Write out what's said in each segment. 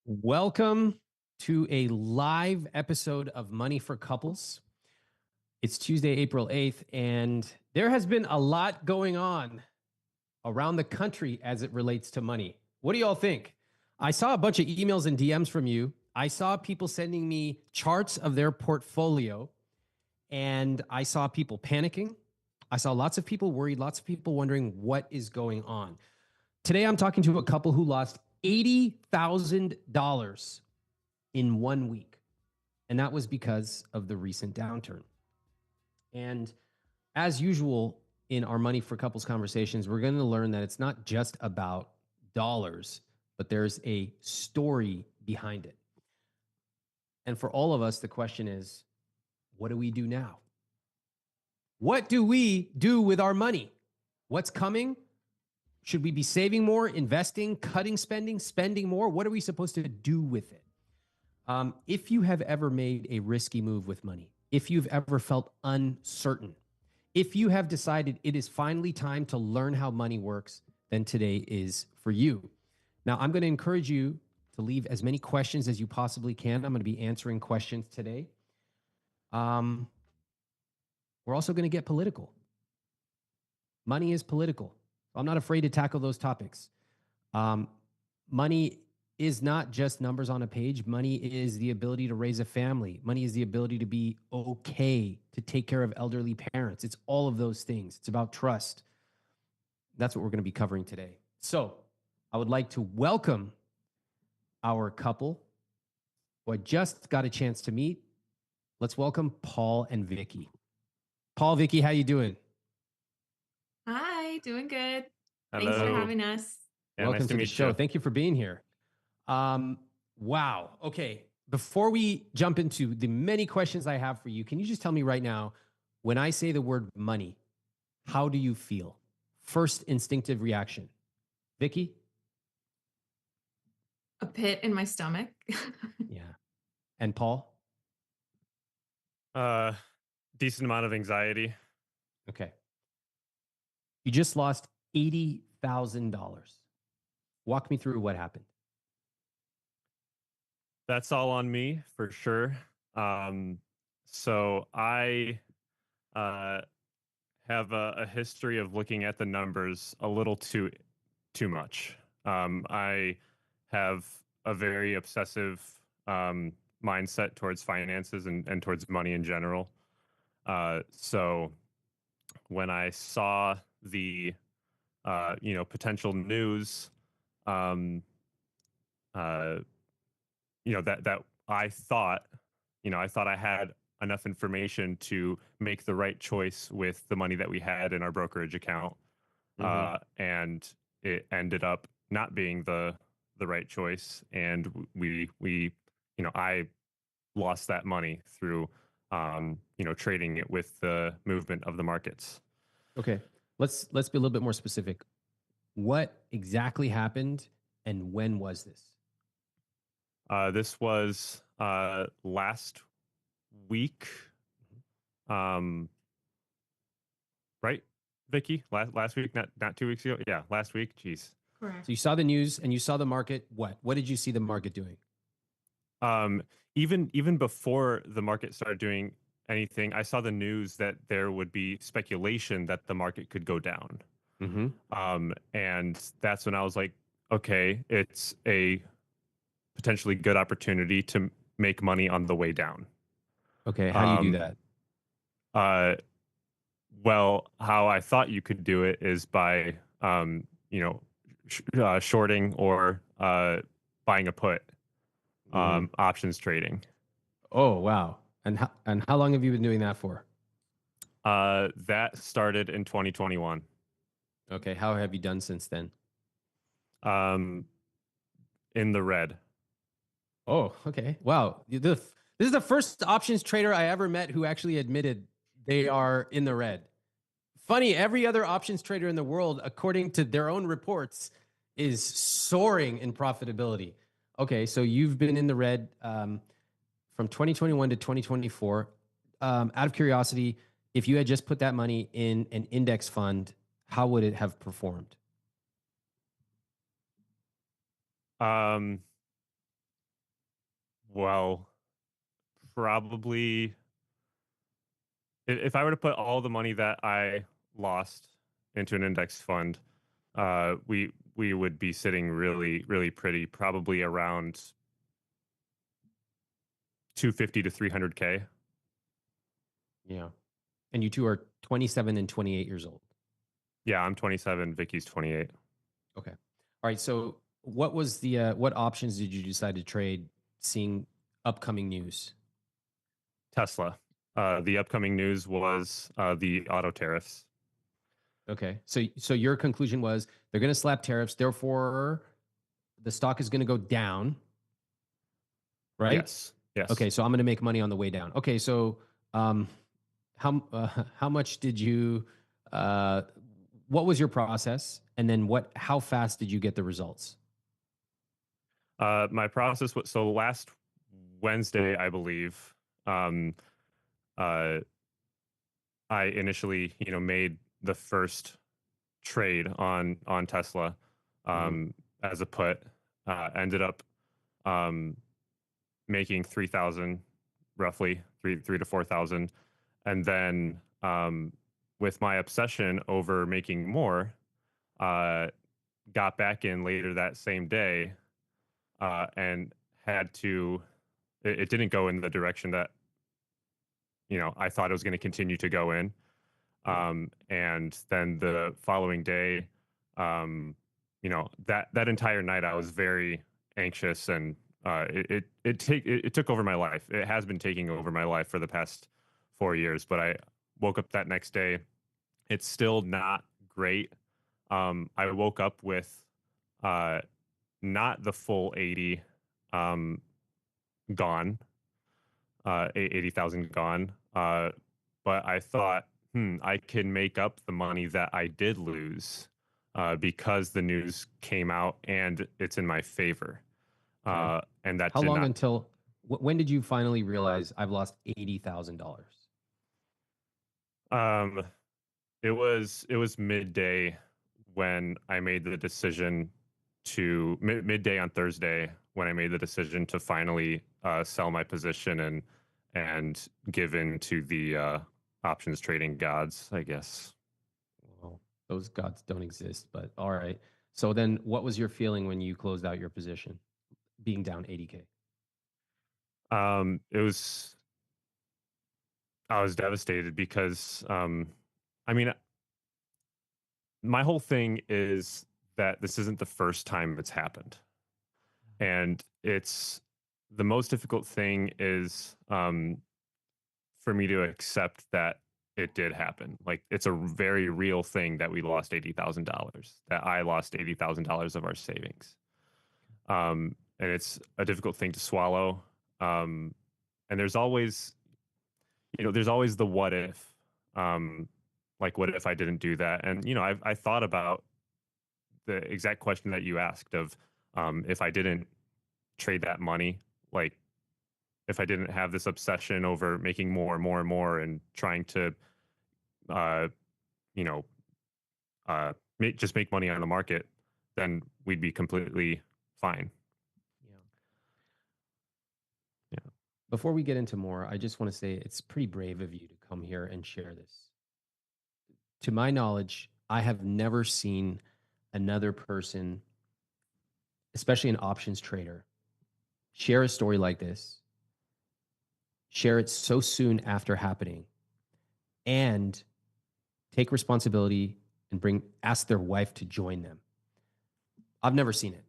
Welcome to a live episode of Money for Couples. It's Tuesday, April 8th, and there has been a lot going on around the country as it relates to money. What do y'all think? I saw a bunch of emails and DMs from you. I saw people sending me charts of their portfolio, and I saw people panicking. I saw lots of people worried, lots of people wondering what is going on. Today, I'm talking to a couple who lost $80,000 in 1 week. And that was because of the recent downturn. And as usual in our Money for Couples conversations, we're going to learn that it's not just about dollars, but there's a story behind it. And for all of us, the question is, what do we do now? What do we do with our money? What's coming? Should we be saving more, investing, cutting spending, spending more? What are we supposed to do with it? If you have ever made a risky move with money, if you've ever felt uncertain, if you have decided it is finally time to learn how money works, then today is for you. Now, I'm going to encourage you to leave as many questions as you possibly can. I'm going to be answering questions today. We're also going to get political. Money is political. I'm not afraid to tackle those topics. Money is not just numbers on a page. Money is the ability to raise a family. Money is the ability to be okay, to take care of elderly parents. It's all of those things. It's about trust. That's what we're going to be covering today. So I would like to welcome our couple who I just got a chance to meet. Let's welcome Paul and Vicki. Paul, Vicki, how you doing? Hi, doing good. Hello. Thanks for having us. Yeah, Welcome nice to the meet show. you. Thank you for being here. Wow. Okay. Before we jump into the many questions I have for you, can you just tell me right now, when I say the word money, how do you feel? First instinctive reaction. Vicki? A pit in my stomach. Yeah. And Paul? Decent amount of anxiety. Okay. You just lost $80,000. Walk me through what happened. That's all on me for sure. So I have a history of looking at the numbers a little too much. I have a very obsessive mindset towards finances and towards money in general. So when I saw the potential news, that I thought, I thought I had enough information to make the right choice with the money that we had in our brokerage account. And it ended up not being the right choice. And I lost that money through, trading it with the movement of the markets. Okay. Let's be a little bit more specific. What exactly happened and when was this? This was last week. Right, Vicki? Last week, not 2 weeks ago. Yeah, last week. Jeez. Correct. So you saw the news and you saw the market. What did you see the market doing? Even before the market started doing anything, I saw the news that there would be speculation that the market could go down. And that's when I was like, okay, it's a potentially good opportunity to make money on the way down. Okay, how do you do that? Well, how I thought you could do it is by, shorting or buying a put, options trading. Oh, wow. And how long have you been doing that for? That started in 2021. Okay, how have you done since then? In the red. Oh, okay. Wow. This is the first options trader I ever met who actually admitted they are in the red. Funny, every other options trader in the world, according to their own reports, is soaring in profitability. Okay, so you've been in the red from 2021 to 2024. Out of curiosity, if you had just put that money in an index fund, how would it have performed? Well, probably if I were to put all the money that I lost into an index fund, we would be sitting really pretty, probably around 250 to 300K. Yeah. And you two are 27 and 28 years old. Yeah, I'm 27. Vicky's 28. Okay. All right. So what was what options did you decide to trade seeing upcoming news? Tesla. The upcoming news was the auto tariffs. Okay. So your conclusion was they're going to slap tariffs, therefore the stock is going to go down, right? Yes. Yes. Okay. So I'm going to make money on the way down. Okay. So um, how much did you what was your process, and then how fast did you get the results? My process was so last Wednesday, I believe. Um, uh, I initially, made the first trade on Tesla Mhm. as a put. Ended up um, making 3,000, roughly three to 4,000, and then with my obsession over making more, uh, got back in later that same day and had to. It didn't go in the direction that I thought it was going to continue to go in. Yeah. And then the following day, that entire night I was very anxious, and it took over my life. It has been taking over my life for the past 4 years. But I woke up that next day. It's still not great. I woke up with uh, not the full 80 um, gone, 80,000 gone. But I thought, I can make up the money that I did lose because the news came out and it's in my favor. Okay. And that How did long not. until when did you finally realize I've lost $80,000? Um, it was midday when I made the decision to midday on Thursday when I made the decision to finally sell my position and give in to the options trading gods, I guess. Well, those gods don't exist, but all right. So then what was your feeling when you closed out your position, being down 80K? It was I was devastated because I mean my whole thing is that this isn't the first time it's happened. And it's the most difficult thing is for me to accept that it did happen. Like it's a very real thing that we lost $80,000, that I lost $80,000 of our savings. And it's a difficult thing to swallow. And there's always the what if, um, like what if I didn't do that? And I thought about the exact question that you asked of if I didn't trade that money, like if I didn't have this obsession over making more and more and more and trying to, uh, you know, just make money on the market, then we'd be completely fine. Yeah. Yeah. Before we get into more, I just want to say it's pretty brave of you to come here and share this. To my knowledge, I have never seen another person, especially an options trader, share a story like this, share it so soon after happening, and take responsibility and ask their wife to join them. I've never seen it.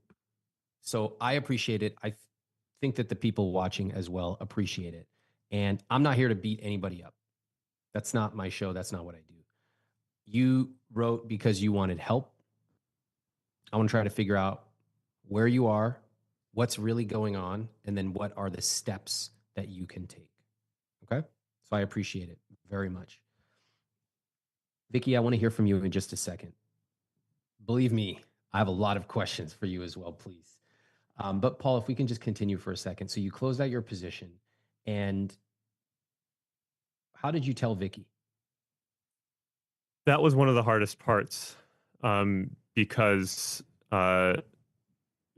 So I appreciate it. I think that the people watching as well appreciate it. And I'm not here to beat anybody up. That's not my show. That's not what I do. You wrote because you wanted help. I want to try to figure out where you are, what's really going on, and then what are the steps that you can take. Okay. So I appreciate it very much. Vicki, I want to hear from you in just a second. Believe me, I have a lot of questions for you as well, please. But Paul, if we can just continue for a second. So you closed out your position, and how did you tell Vicki? That was one of the hardest parts because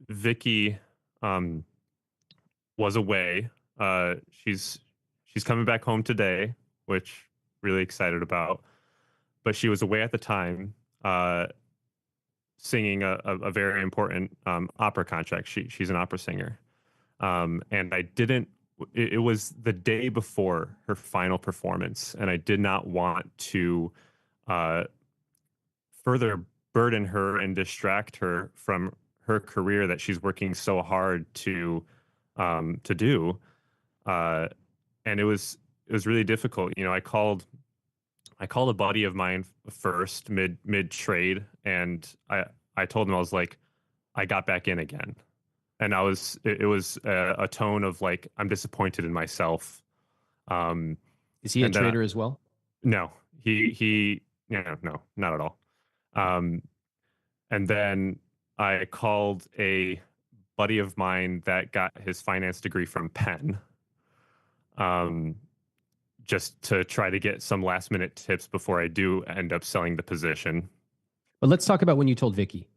Vicky, um, was away. She's coming back home today, which really excited about. But she was away at the time, uh, singing a very important opera contract. She's an opera singer, and I didn't. It was the day before her final performance, and I did not want to uh, further burden her and distract her from her career that she's working so hard to do. Uh, and it was really difficult. You know, I called a buddy of mine first mid trade, and I told him, I was like, I got back in again, and it was a tone of like, I'm disappointed in myself. Um, Is he a and then trader as well? no, he no, not at all. Um, and then I called a buddy of mine that got his finance degree from Penn. Um, just to try to get some last minute tips before I do end up selling the position. But let's talk about when you told Vicki.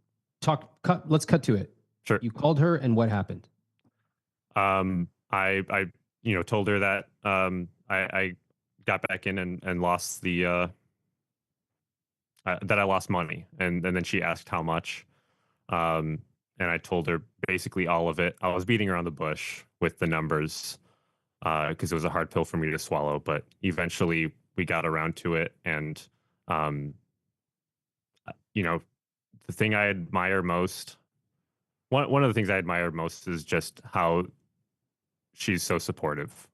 Let's cut to it. Sure. You called her, and what happened? I told her that I got back in and lost that I lost money, and then she asked how much, um, and I told her basically all of it. I was beating around the bush with the numbers because it was a hard pill for me to swallow, but eventually we got around to it, and um, the thing I admire most, one of the things I admire most is just how she's so supportive.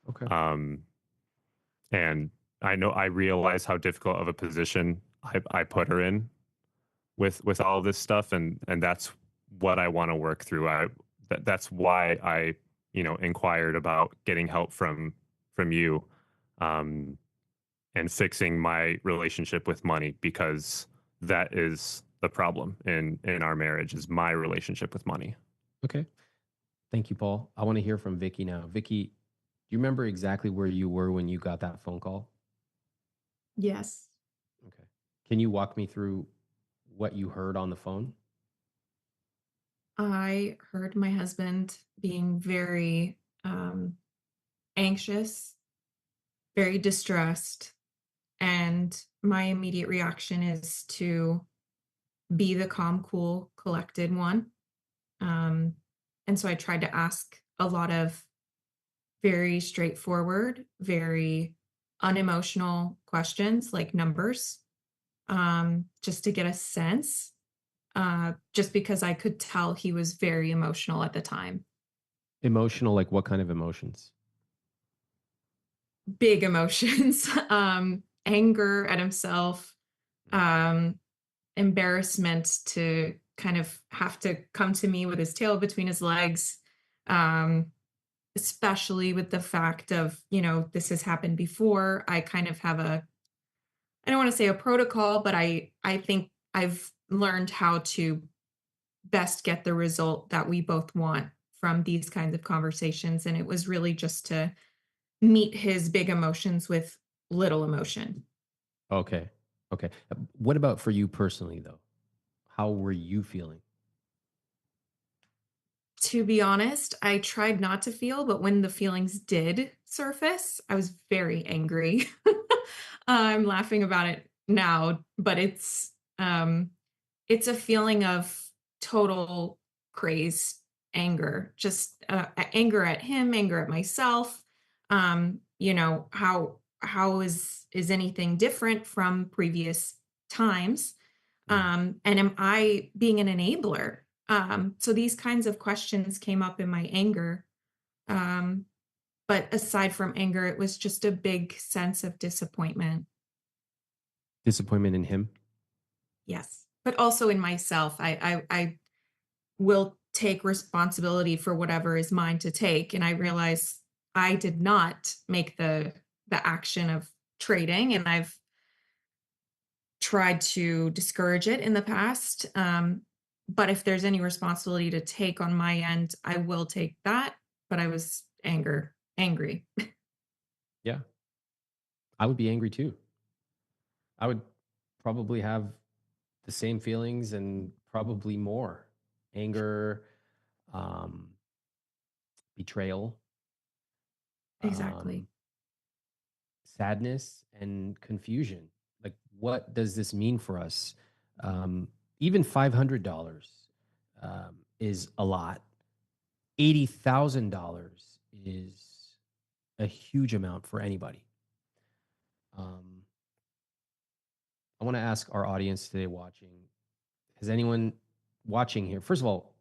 Okay. Um, and I realize how difficult of a position I put her in with all of this stuff, and that's what I want to work through. That's why I inquired about getting help from you, um, and fixing my relationship with money, because that is the problem in our marriage, is my relationship with money. Okay. Thank you, Paul. I want to hear from Vicki now. Vicki, do you remember exactly where you were when you got that phone call? Yes. Okay. Can you walk me through what you heard on the phone? I heard my husband being very anxious, very distressed, and my immediate reaction is to be the calm, cool, collected one. Um, and so I tried to ask a lot of very straightforward, very unemotional questions like numbers, just to get a sense, just because I could tell he was very emotional at the time. Emotional, like what kind of emotions? Big emotions, anger at himself, um, embarrassment to kind of have to come to me with his tail between his legs, um, especially with the fact of, this has happened before. I kind of have I don't want to say a protocol, but I think I've learned how to best get the result that we both want from these kinds of conversations. And it was really just to meet his big emotions with little emotion. Okay. Okay. What about for you personally, though? How were you feeling? To be honest, I tried not to feel, but when the feelings did surface, I was very angry. I'm laughing about it now, but it's a feeling of total crazed anger, just anger at him, anger at myself. How is anything different from previous times? And am I being an enabler? So these kinds of questions came up in my anger. Um, but aside from anger, it was just a big sense of disappointment. Disappointment in him? Yes. But also in myself. I will take responsibility for whatever is mine to take. And I realize I did not make the action of trading, and I've tried to discourage it in the past. But if there's any responsibility to take on my end, I will take that. But I was angry. Yeah. I would be angry too. I would probably have the same feelings and probably more anger, um, betrayal, Exactly. sadness, and confusion. Like, what does this mean for us? Even $500 is a lot. $80,000 is a huge amount for anybody. I want to ask our audience today watching, has anyone watching here, first of all,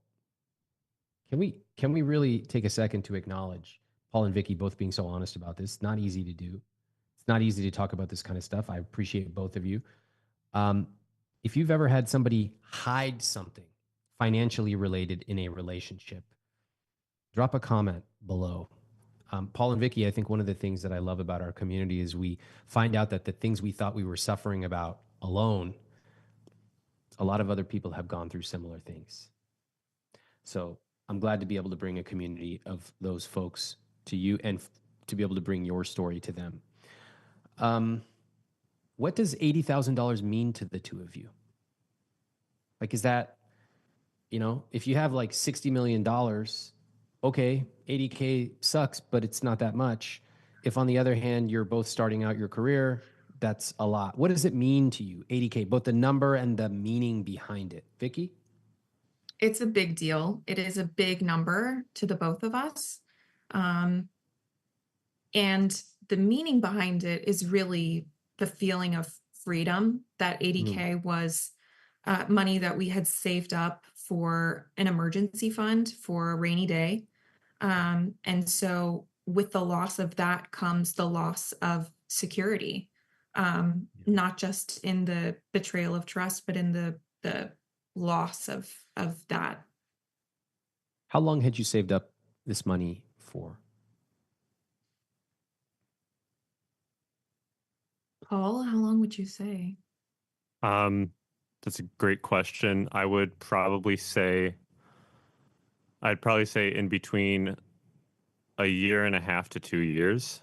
can we really take a second to acknowledge Paul and Vicki both being so honest about this? Not easy to do. It's not easy to talk about this kind of stuff. I appreciate both of you. If you've ever had somebody hide something financially related in a relationship, drop a comment below. Paul and Vicki, I think one of the things that I love about our community is we find out that the things we thought we were suffering about alone, a lot of other people have gone through similar things. So I'm glad to be able to bring a community of those folks to you and to be able to bring your story to them. What does $80,000 mean to the two of you? Like, is that, if you have like $60 million, okay, 80K sucks, but it's not that much. If on the other hand, you're both starting out your career, that's a lot. What does it mean to you, 80K, both the number and the meaning behind it? Vicki? It's a big deal. It is a big number to the both of us. And the meaning behind it is really the feeling of freedom. That 80K was money that we had saved up for an emergency fund for a rainy day. And so with the loss of that comes the loss of security, not just in the betrayal of trust, but in the loss of that. How long had you saved up this money for? Paul, how long would you say? That's a great question. I'd probably say in between a year and a half to 2 years.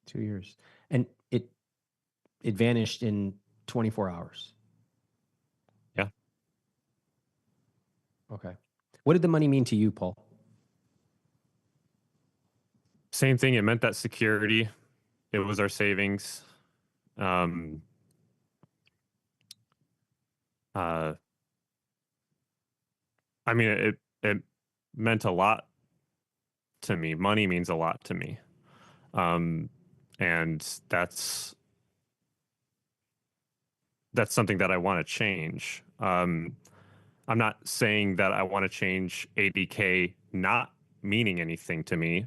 2 years. And it vanished in 24 hours. Yeah. Okay. What did the money mean to you, Paul? Same thing. It meant that security. It was our savings. I mean, it meant a lot to me. Money means a lot to me. And that's something that I want to change. I'm not saying that I want to change 80K not meaning anything to me.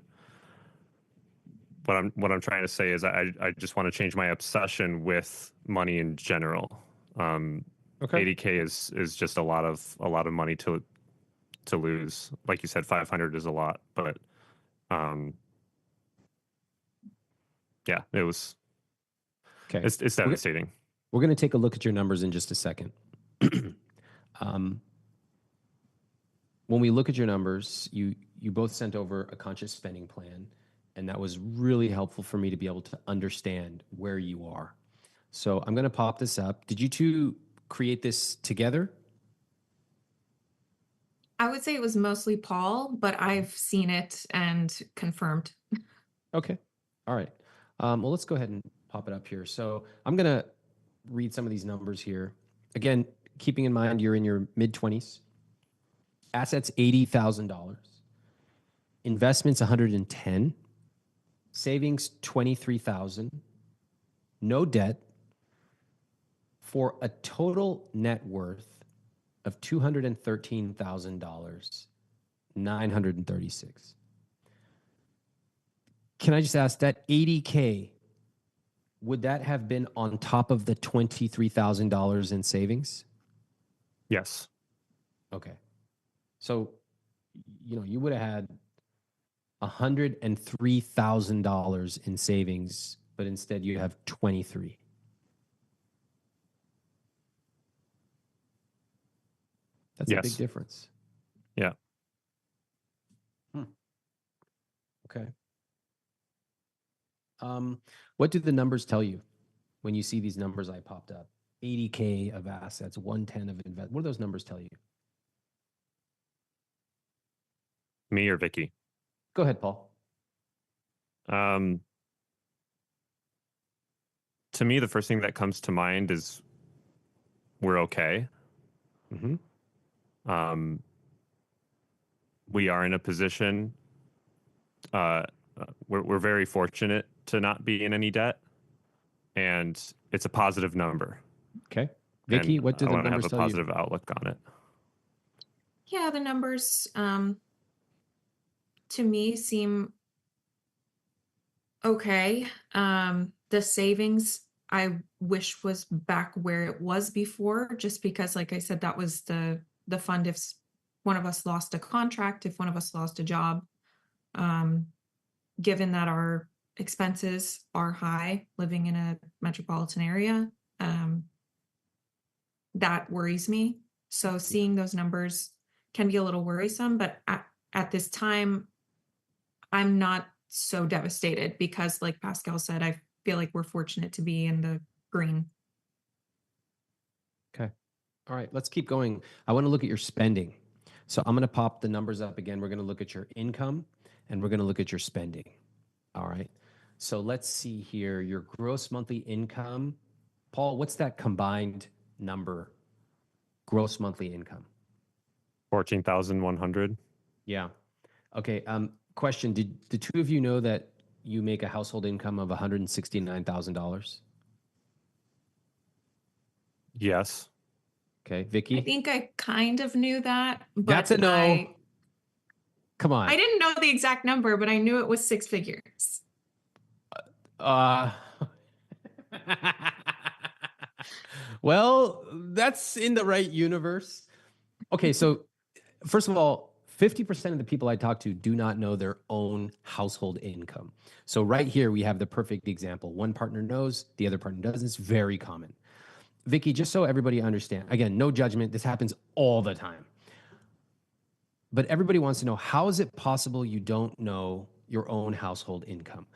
What I'm trying to say is I just want to change my obsession with money in general. Okay. 80K is just a lot of money to lose. Like you said, 500 is a lot, but yeah, it was. Okay. It's devastating. We're going to take a look at your numbers in just a second. When we look at your numbers, you both sent over a conscious spending plan, and that was really helpful for me to be able to understand where you are. So I'm going to pop this up. Did you two create this together? I would say it was mostly Paul, but I've seen it and confirmed. Okay. All right. Well, let's go ahead and pop it up here. So I'm going to read some of these numbers here. Again, keeping in mind you're in your mid-20s. Assets, $80,000. Investments, 110. Savings, 23,000. No debt. For a total net worth of $213,000, 936. Can I just ask, that 80K, would that have been on top of the $23,000 in savings? Yes. Okay. So, you would have had $103,000 in savings, but instead you have 23. That's a big difference. Yeah. Okay. What do the numbers tell you when you see these numbers I popped up? 80K of assets, 110 of invest. What do those numbers tell you? Me or Vicki? Go ahead, Paul. To me, the first thing that comes to mind is we're okay. Mm-hmm. We are in a position. We're very fortunate to not be in any debt, and it's a positive number. Okay, Vicki, And what do I the want to have numbers a tell you? positive outlook on it. Yeah, the numbers to me seem okay. The savings I wish was back where it was before, just because, like I said, that was the fund if one of us lost a contract, if one of us lost a job. Given that our expenses are high living in a metropolitan area, that worries me. So seeing those numbers can be a little worrisome, but at this time, I'm not so devastated because, like Pascal said, I feel like we're fortunate to be in the green. Okay. All right, let's keep going. I want to look at your spending. So I'm going to pop the numbers up again. We're going to look at your income and we're going to look at your spending. All right. So let's see here. Your gross monthly income. Paul, what's that combined number? Gross monthly income. 14,100. Yeah. Okay. Question. Did the two of you know that you make a household income of $169,000? Yes. Okay. I Vicki? think I kind of knew that, but That's a no. Come on. I didn't know the exact number, but I knew it was six figures. Well, that's in the right universe. Okay, so first of all, 50% of the people I talk to do not know their own household income. So right here, we have the perfect example. One partner knows, the other partner doesn't. It's very common. Vicki, just so everybody understand, again, no judgment. This happens all the time. But everybody wants to know, how is it possible you don't know your own household income?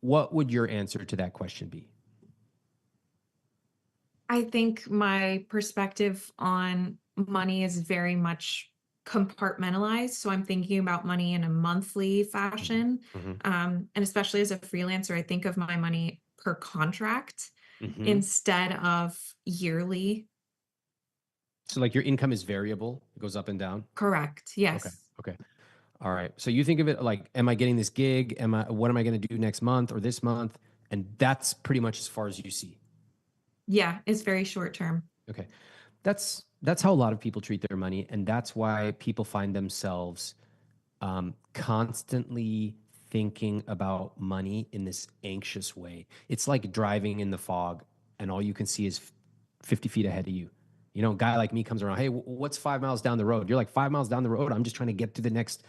What would your answer to that question be? I think my perspective on money is very much compartmentalized. So I'm thinking about money in a monthly fashion. And especially as a freelancer, I think of my money per contract instead of yearly. So like your income is variable, it goes up and down? Correct. Yes. Okay. All right. So you think of it like, am I getting this gig? What am I going to do next month or this month? And that's pretty much as far as you see. Yeah, it's very short term. Okay. That's how a lot of people treat their money. And that's why people find themselves constantly thinking about money in this anxious way. It's like driving in the fog and all you can see is 50 feet ahead of you. You know, a guy like me comes around, hey, what's 5 miles down the road? You're like, 5 miles down the road? I'm just trying to get to the next,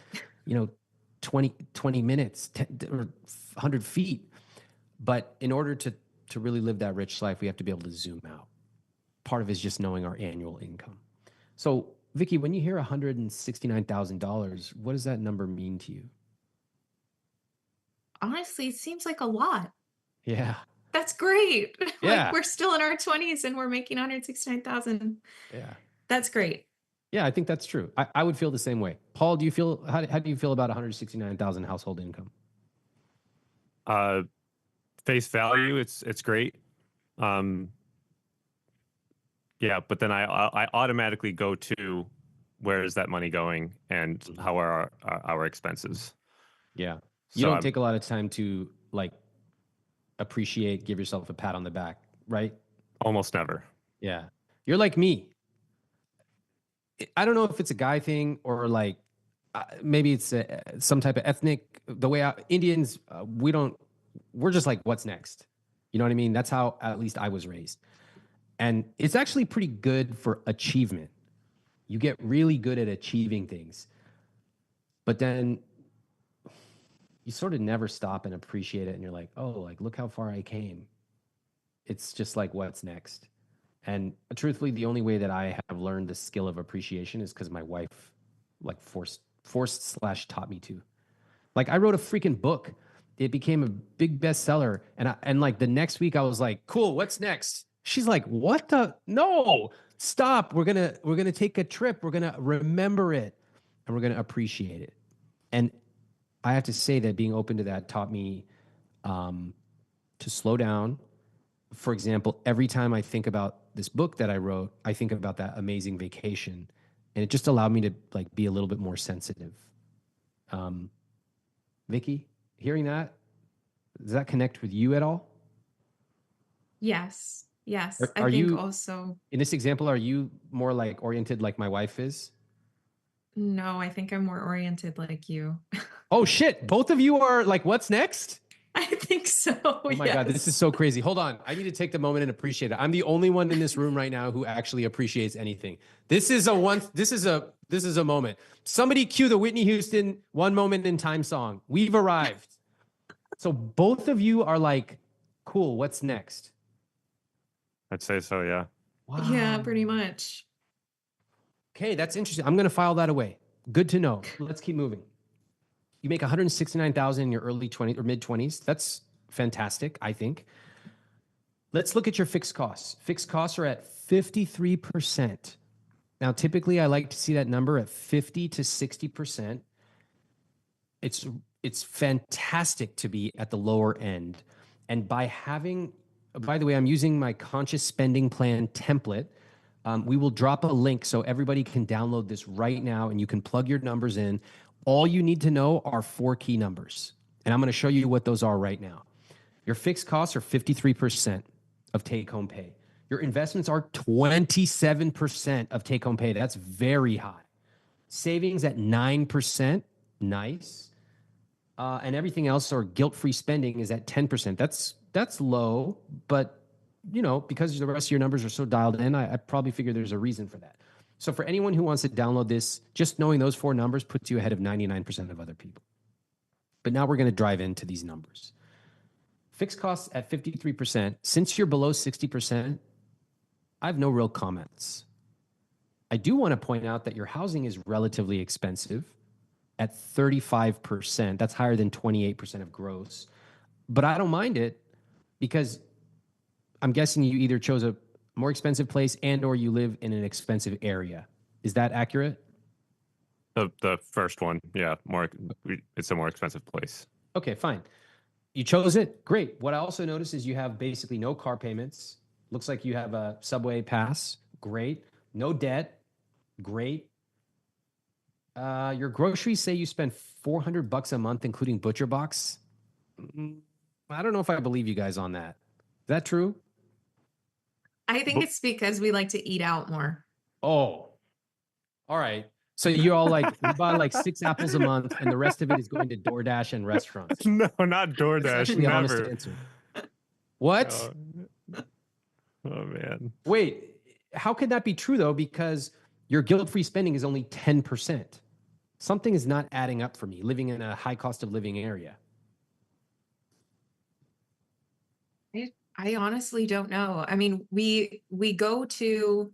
20 minutes, 10, or 100 feet. But in order to really live that rich life, we have to be able to zoom out. Part of it is just knowing our annual income. So, Vicki, when you hear $169,000, what does that number mean to you? Honestly, it seems like a lot. Yeah. That's great. Yeah. Like we're still in our 20s and we're making 169,000. Yeah. That's great. Yeah, I think that's true. I would feel the same way. Paul, how do you feel about 169,000 household income? Face value, it's great. Yeah, but then I automatically go to where is that money going and how are our expenses? Yeah. You don't take a lot of time to like appreciate, give yourself a pat on the back, right? Almost never. Yeah. You're like me. I don't know if it's a guy thing or like maybe it's some type of ethnic. The way Indians, we're just like, what's next? You know what I mean? That's how at least I was raised. And it's actually pretty good for achievement. You get really good at achieving things. But then you sort of never stop and appreciate it. And you're like, oh, like, look how far I came. It's just like, what's next? And truthfully, the only way that I have learned the skill of appreciation is because my wife like forced / taught me to. Like I wrote a freaking book. It became a big bestseller. And like the next week I was like, cool, what's next? She's like, what the? No, stop. We're gonna take a trip. We're gonna remember it and we're gonna appreciate it. And I have to say that being open to that taught me to slow down. For example, every time I think about this book that I wrote, I think about that amazing vacation, and it just allowed me to like be a little bit more sensitive. Vicki, hearing that, does that connect with you at all? Yes. Yes. I Are think you, also, in this example, are you more like oriented like my wife is? no, I think I'm more oriented like you. Oh shit, both of you are like, what's next? I think so. Oh my God, this is so crazy. Hold on. I need to take the moment and appreciate it. I'm the only one in this room right now who actually appreciates anything. This is a moment. Somebody cue the Whitney Houston One Moment in Time song. We've arrived. So both of you are like, cool, what's next? I'd say so, yeah. Wow. Yeah, pretty much. Okay, that's interesting. I'm going to file that away. Good to know. Let's keep moving. You make 169,000 in your early 20s or mid 20s. That's fantastic, I think. Let's look at your fixed costs. Fixed costs are at 53%. Now, typically I like to see that number at 50 to 60%. It's fantastic to be at the lower end. And by the way, I'm using my conscious spending plan template. We will drop a link so everybody can download this right now and you can plug your numbers in. All you need to know are 4 key numbers. And I'm going to show you what those are right now. Your fixed costs are 53% of take-home pay. Your investments are 27% of take-home pay. That's very high. Savings at 9%, nice. And everything else or guilt-free spending is at 10%. That's low, but because the rest of your numbers are so dialed in, I probably figure there's a reason for that. So for anyone who wants to download this, just knowing those 4 numbers puts you ahead of 99% of other people. But now we're going to drive into these numbers. Fixed costs at 53%. Since you're below 60%, I have no real comments. I do want to point out that your housing is relatively expensive at 35%. That's higher than 28% of gross. But I don't mind it because I'm guessing you either chose a more expensive place and or you live in an expensive area. Is that accurate? The first one, yeah, it's a more expensive place. Okay, fine. You chose it. Great. What I also noticed is you have basically no car payments. Looks like you have a subway pass. Great. No debt. Great. Your groceries say you spend $400 a month, including Butcher Box. I don't know if I believe you guys on that. Is that true? I think it's because we like to eat out more. Oh, all right. So you all you buy like 6 apples a month and the rest of it is going to DoorDash and restaurants. No, not DoorDash. That's the honest answer. What? Oh, man. Wait, how could that be true though? Because your guilt-free spending is only 10%. Something is not adding up for me living in a high cost of living area. I honestly don't know. I mean, we go to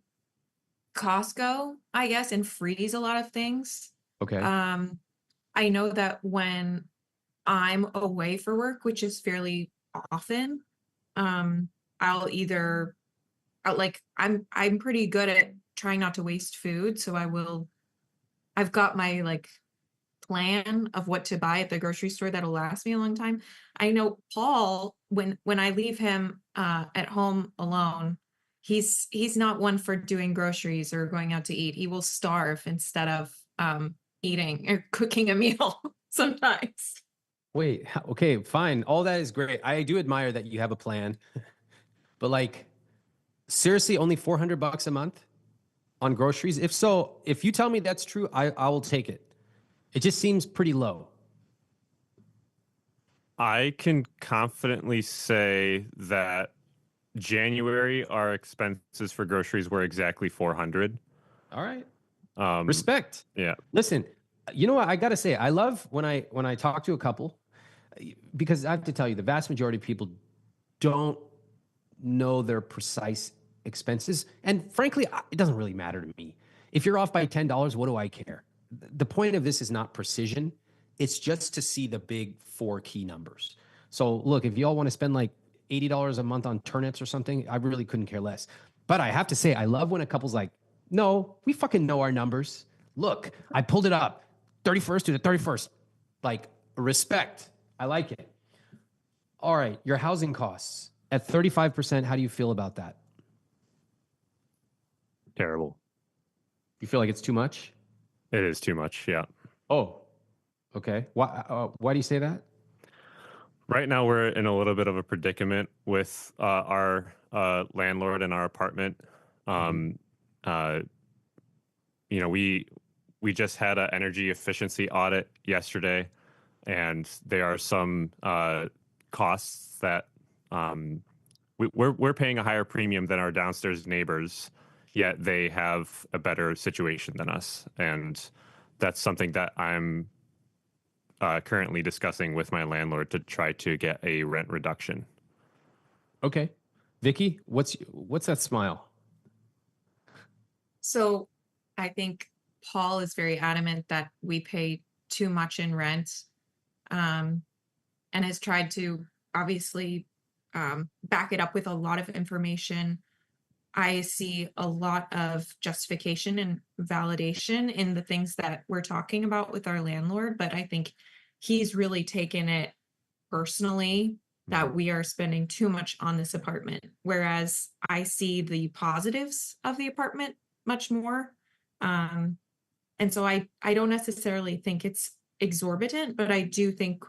Costco, I guess, and freeze a lot of things. Okay. I know that when I'm away for work, which is fairly often, I'm pretty good at trying not to waste food, so I've got my plan of what to buy at the grocery store that'll last me a long time. I know Paul, when I leave him at home alone, he's not one for doing groceries or going out to eat. He will starve instead of eating or cooking a meal sometimes. Wait, okay, fine. All that is great. I do admire that you have a plan. But seriously, only $400 a month on groceries? If so, if you tell me that's true, I will take it. It just seems pretty low. I can confidently say that January, our expenses for groceries were exactly $400. All right. Respect. Yeah. Listen, you know what? I got to say, I love when I talk to a couple, because I have to tell you, the vast majority of people don't know their precise expenses. And frankly, it doesn't really matter to me. If you're off by $10, what do I care? The point of this is not precision. It's just to see the big 4 key numbers. So look, if y'all want to spend like $80 a month on turnips or something, I really couldn't care less. But I have to say, I love when a couple's like, no, we fucking know our numbers. Look, I pulled it up 31st to the 31st. Respect. I like it. All right. Your housing costs at 35%. How do you feel about that? Terrible. You feel like it's too much? It is too much. Yeah. Oh, okay. Why do you say that? Right now, we're in a little bit of a predicament with our landlord and our apartment. Uh, we just had an energy efficiency audit yesterday, and there are some costs that we're paying a higher premium than our downstairs neighbors, yet they have a better situation than us, and that's something that I'm currently discussing with my landlord to try to get a rent reduction. Okay. Vicki, what's that smile? So I think Paul is very adamant that we pay too much in rent, and has tried to obviously back it up with a lot of information. I see a lot of justification and validation in the things that we're talking about with our landlord, but I think he's really taken it personally that we are spending too much on this apartment, whereas I see the positives of the apartment much more. And so I don't necessarily think it's exorbitant, but I do think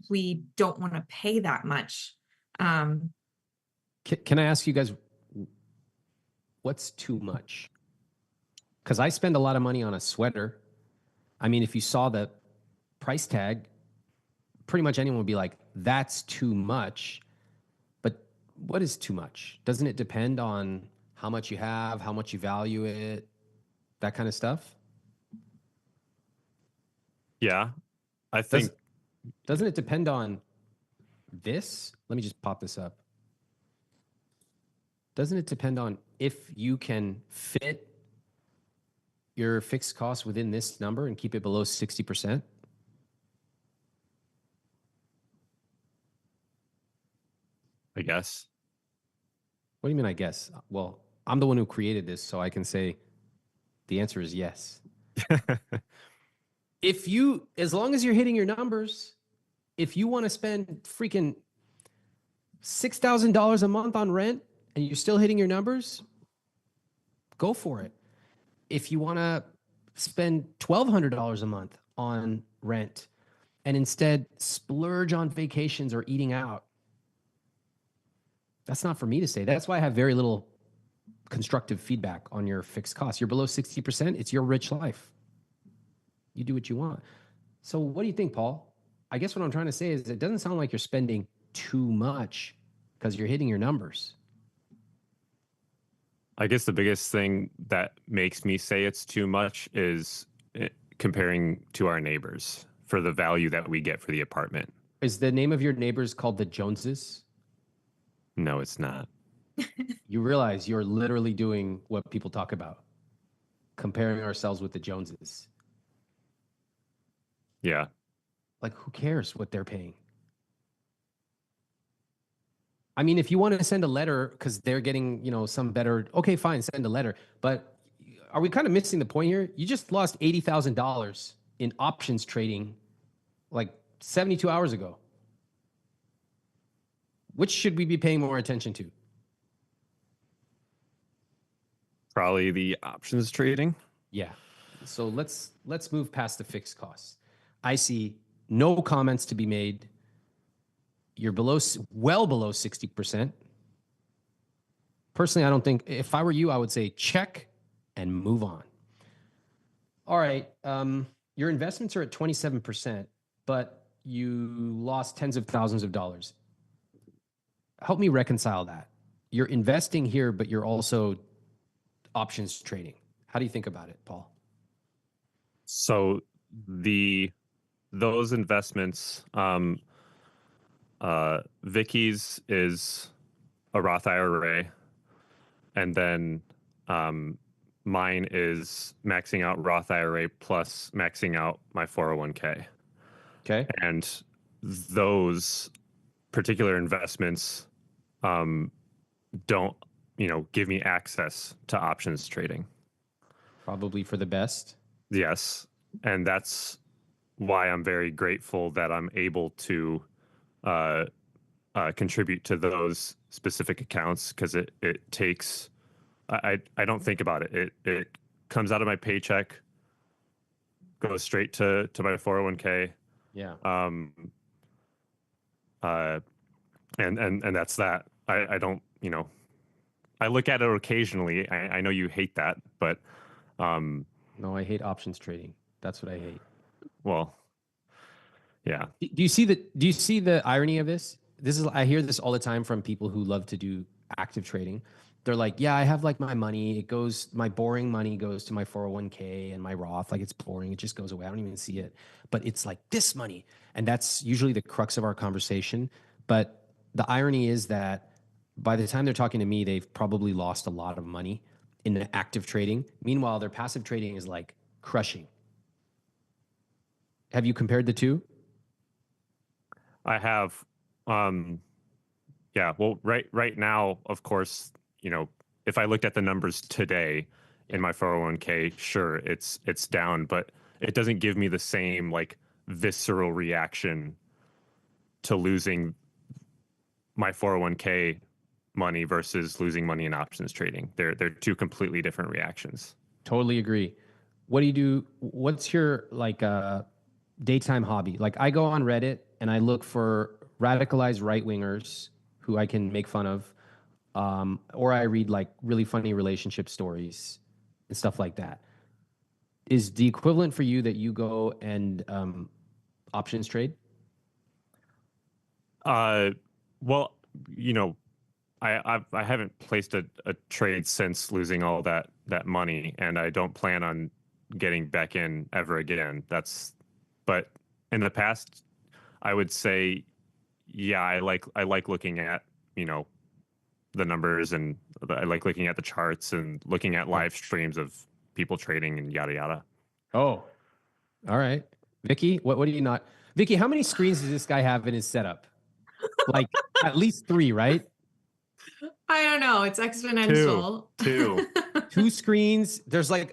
we don't want to pay that much. Can I ask you guys, what's too much? Because I spend a lot of money on a sweater. I mean, if you saw the price tag, pretty much anyone would be like, that's too much. But what is too much? Doesn't it depend on how much you have, how much you value it, that kind of stuff? Yeah, I think. Doesn't it depend on this? Let me just pop this up. Doesn't it depend on if you can fit your fixed costs within this number and keep it below 60%? I guess. What do you mean, I guess? Well, I'm the one who created this, so I can say the answer is yes. As long as you're hitting your numbers, if you want to spend freaking $6,000 a month on rent and you're still hitting your numbers, go for it. If you want to spend $1,200 a month on rent and instead splurge on vacations or eating out, that's not for me to say. That's why I have very little constructive feedback on your fixed costs. You're below 60%, it's your rich life. You do what you want. So what do you think, Paul? I guess what I'm trying to say is it doesn't sound like you're spending too much because you're hitting your numbers. I guess the biggest thing that makes me say it's too much is comparing to our neighbors for the value that we get for the apartment. Is the name of your neighbors called the Joneses? No, it's not. You realize you're literally doing what people talk about, comparing ourselves with the Joneses. Yeah. Like, who cares what they're paying? I mean, if you want to send a letter because they're getting, some better, okay, fine, send a letter. But are we kind of missing the point here? You just lost $80,000 in options trading like 72 hours ago. Which should we be paying more attention to? Probably the options trading. Yeah. So let's move past the fixed costs. I see no comments to be made. You're well below 60%. Personally, I don't think, if I were you, I would say check and move on. All right. Your investments are at 27%, but you lost tens of thousands of dollars. Help me reconcile that. You're investing here, but you're also options trading. How do you think about it, Paul? So those investments, Vicky's is a Roth IRA, and then mine is maxing out Roth IRA plus maxing out my 401k. Okay. And those particular investments don't, give me access to options trading. Probably for the best. Yes. And that's why I'm very grateful that I'm able to uh, contribute to those specific accounts, because it takes I don't think about it. It comes out of my paycheck, goes straight to my 401k. Yeah. Uh, and that's that. I don't, I look at it occasionally. I know you hate that, but No, I hate options trading. That's what I hate. well, yeah. Do you see the irony of this? I hear this all the time from people who love to do active trading. They're like, yeah, I have like my money. My boring money goes to my 401k and my Roth. Like, it's boring. It just goes away. I don't even see it. But it's like this money. And that's usually the crux of our conversation. But the irony is that by the time they're talking to me, they've probably lost a lot of money in the active trading. Meanwhile, their passive trading is like crushing. Have you compared the two? I have, yeah. Well, right now, of course, if I looked at the numbers today in my 401k, sure, it's down, but it doesn't give me the same like visceral reaction to losing my 401k money versus losing money in options trading. They're two completely different reactions. Totally agree. What do you do? What's your like daytime hobby? Like, I go on Reddit and I look for radicalized right wingers who I can make fun of, or I read like really funny relationship stories and stuff like that. Is the equivalent for you that you go and options trade? Well, I haven't placed a trade since losing all that money, and I don't plan on getting back in ever again. But in the past, I would say, yeah, I like looking at, the numbers, and I like looking at the charts and looking at live streams of people trading and yada yada. Oh, all right. Vicki, what do you not? Vicki, how many screens does this guy have in his setup? Like at least 3, right? I don't know. It's exponential. Two. 2 screens.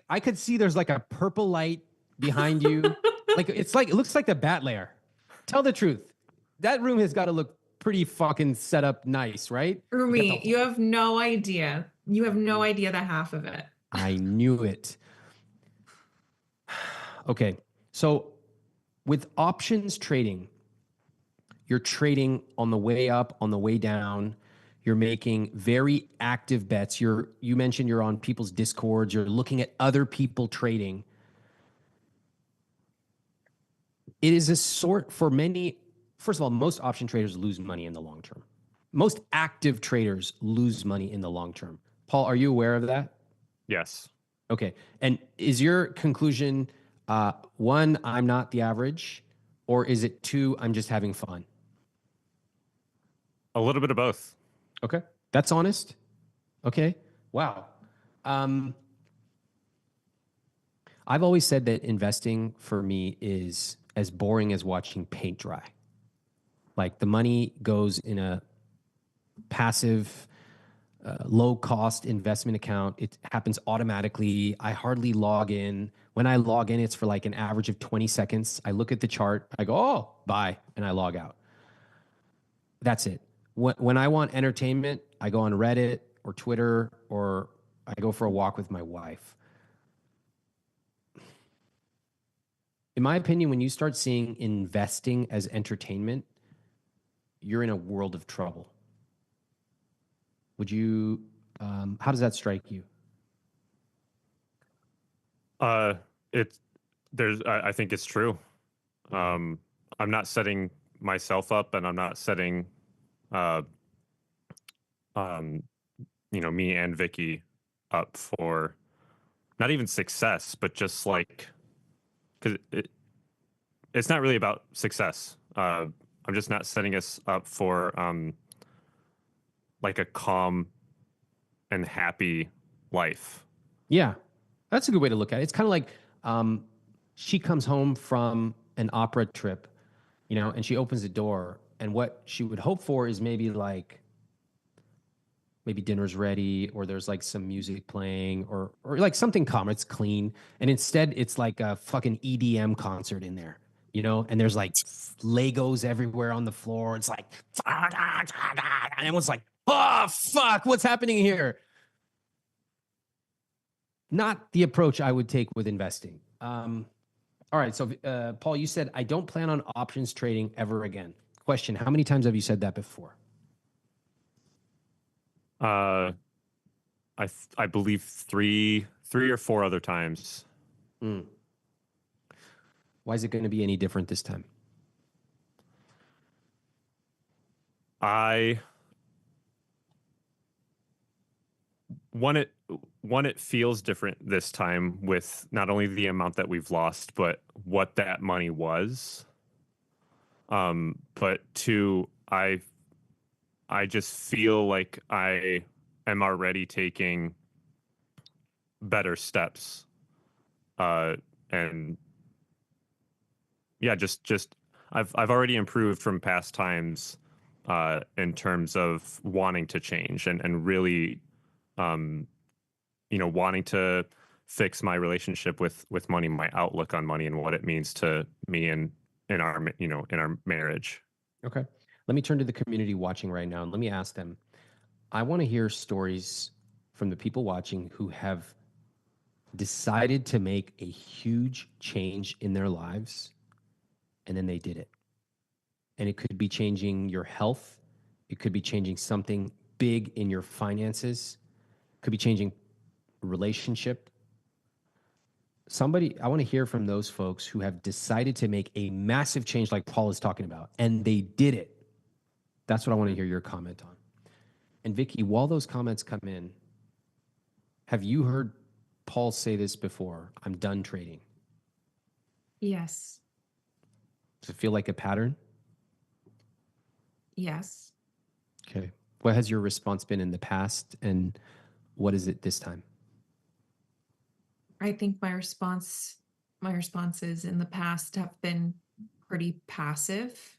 I could see there's like a purple light behind you. It looks like the bat layer. Tell the truth. That room has got to look pretty fucking set up nice, right? Rumi, you have no idea. You have no idea the half of it. I knew it. Okay. So with options trading, you're trading on the way up, on the way down. You're making very active bets. You mentioned you're on people's discords. You're looking at other people trading. It is a sort for many. First of all, most option traders lose money in the long term. Most active traders lose money in the long term. Paul, are you aware of that? Yes. Okay. And is your conclusion, 1, I'm not the average, or is it 2, I'm just having fun? A little bit of both. Okay. That's honest. Okay. Wow. I've always said that investing for me is as boring as watching paint dry. Like, the money goes in a passive, low cost investment account. It happens automatically. I hardly log in. When I log in, it's for like an average of 20 seconds. I look at the chart. I go, oh, bye. And I log out. That's it. When I want entertainment, I go on Reddit or Twitter, or I go for a walk with my wife. In my opinion, when you start seeing investing as entertainment, you're in a world of trouble. Would you, how does that strike you? I think it's true. I'm not setting myself up, and I'm not setting, me and Vicki up for not even success, but just like, because it's not really about success. I'm just not setting us up for like a calm and happy life. Yeah, that's a good way to look at it. It's kind of like she comes home from an opera trip, and she opens the door, and what she would hope for is maybe dinner's ready, or there's like some music playing, or like something calm. It's clean, and instead it's like a fucking EDM concert in there. you know, and there's like Legos everywhere on the floor. It's like, and everyone's like, oh, fuck, what's happening here? Not the approach I would take with investing. All right. So, Paul, you said, I don't plan on options trading ever again. Question: how many times have you said that before? I believe three or four other times. Mm. Why is it going to be any different this time? One, it feels different this time with not only the amount that we've lost, but what that money was. But two, I just feel like I am already taking better steps. And yeah, just I've already improved from past times in terms of wanting to change and really wanting to fix my relationship with money, my outlook on money, and what it means to me and in our in our marriage. Okay. Let me turn to the community watching right now and let me ask them. I want to hear stories from the people watching who have decided to make a huge change in their lives and then they did it. And it could be changing your health, it could be changing something big in your finances, it could be changing a relationship. I want to hear from those folks who have decided to make a massive change like Paul is talking about, and they did it. That's what I want to hear your comment on. And Vicki, while those comments come in, have you heard Paul say this before? I'm done trading. Yes. Does it feel like a pattern? Yes. Okay. What has your response been in the past, and what is it this time? I think my responses in the past have been pretty passive,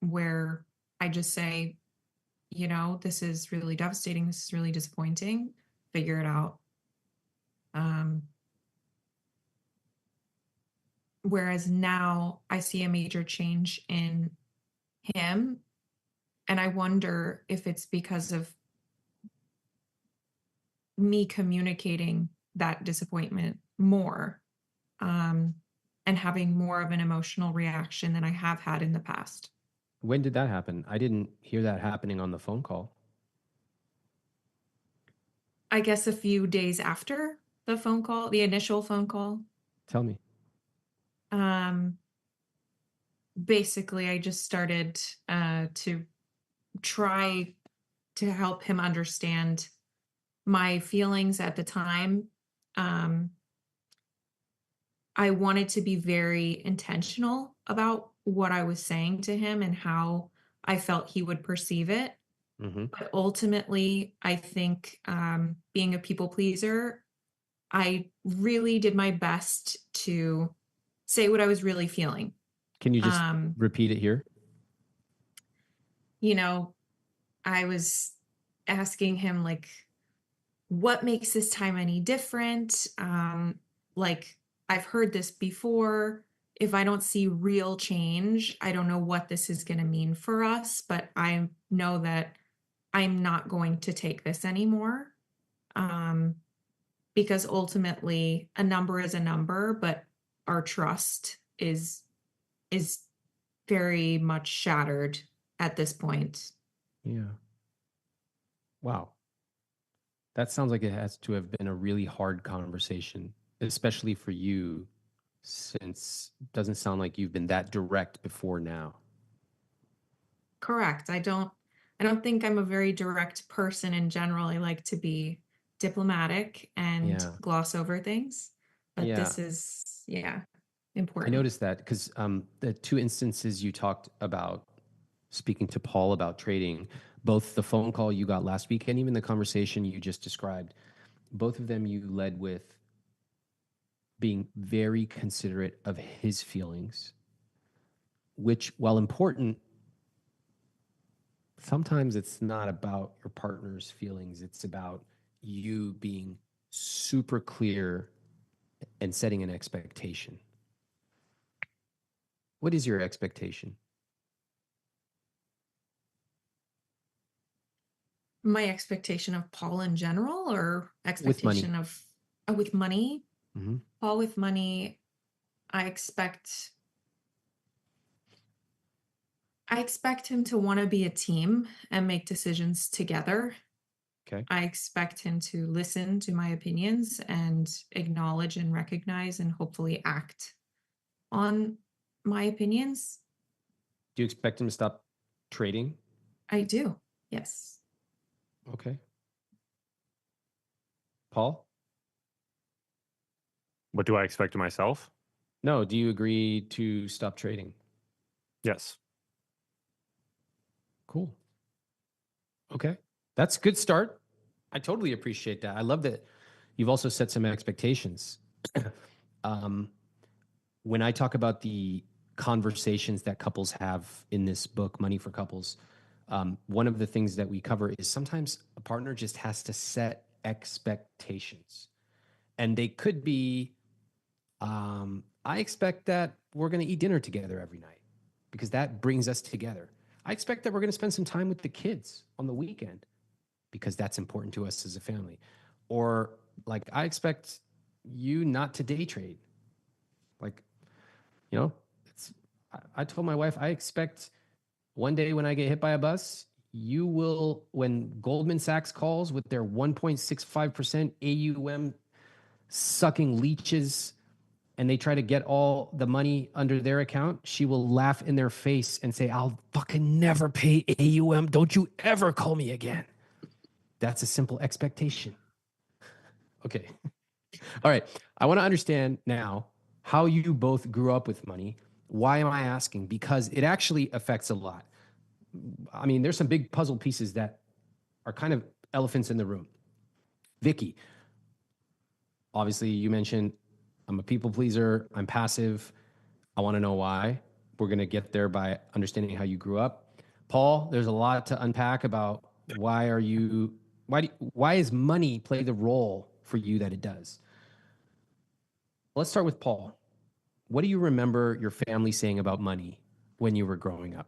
where I just say, this is really devastating. This is really disappointing. Figure it out. Whereas now I see a major change in him, and I wonder if it's because of me communicating that disappointment more, and having more of an emotional reaction than I have had in the past. When did that happen? I didn't hear that happening on the phone call. I guess a few days after the phone call, the initial phone call. Tell me. Basically, I just started to try to help him understand my feelings at the time. I wanted to be very intentional about what I was saying to him and how I felt he would perceive it. But ultimately, I think being a people pleaser, I really did my best to say what I was really feeling. Can you just repeat it here? I was asking him, like, what makes this time any different? Like, I've heard this before. If I don't see real change, I don't know what this is going to mean for us, but I know that I'm not going to take this anymore. Because ultimately a number is a number, but our trust is very much shattered at this point. Yeah. Wow. That sounds like it has to have been a really hard conversation, especially for you, since it doesn't sound like you've been that direct before now. Correct. I don't think I'm a very direct person in general. I like to be diplomatic and gloss over things. But this is, important. I noticed that because the two instances you talked about speaking to Paul about trading, both the phone call you got last week and even the conversation you just described, both of them you led with being very considerate of his feelings, which, while important, sometimes it's not about your partner's feelings. It's about you being super clear and setting an expectation. What is your expectation? My expectation of Paul in general, or With money. expectation of with money? Mm-hmm. Paul with money, I expect him to want to be a team and make decisions together. Okay. I expect him to listen to my opinions and acknowledge and recognize and hopefully act on my opinions. Do you expect him to stop trading? I do. Yes. Okay. Paul? What do I expect of myself? No. Do you agree to stop trading? Yes. Cool. Okay. That's a good start. I totally appreciate that. I love that you've also set some expectations. When I talk about the conversations that couples have in this book, Money for Couples, one of the things that we cover is sometimes a partner just has to set expectations. And they could be, I expect that we're going to eat dinner together every night because that brings us together. I expect that we're going to spend some time with the kids on the weekend because that's important to us as a family. Or like, I expect you not to day trade. Like, you know, I told my wife, I expect one day when I get hit by a bus, you will, when Goldman Sachs calls with their 1.65% AUM sucking leeches and they try to get all the money under their account, she will laugh in their face and say, I'll fucking never pay AUM. Don't you ever call me again. That's a simple expectation. Okay. All right. I want to understand now how you both grew up with money. Why am I asking? Because it actually affects a lot. I mean, there's some big puzzle pieces that are kind of elephants in the room. Vicki, obviously, you mentioned I'm a people pleaser, I'm passive. I want to know why. We're going to get there by understanding how you grew up. Paul, there's a lot to unpack about why is money play the role for you that it does? Let's start with Paul. What do you remember your family saying about money when you were growing up?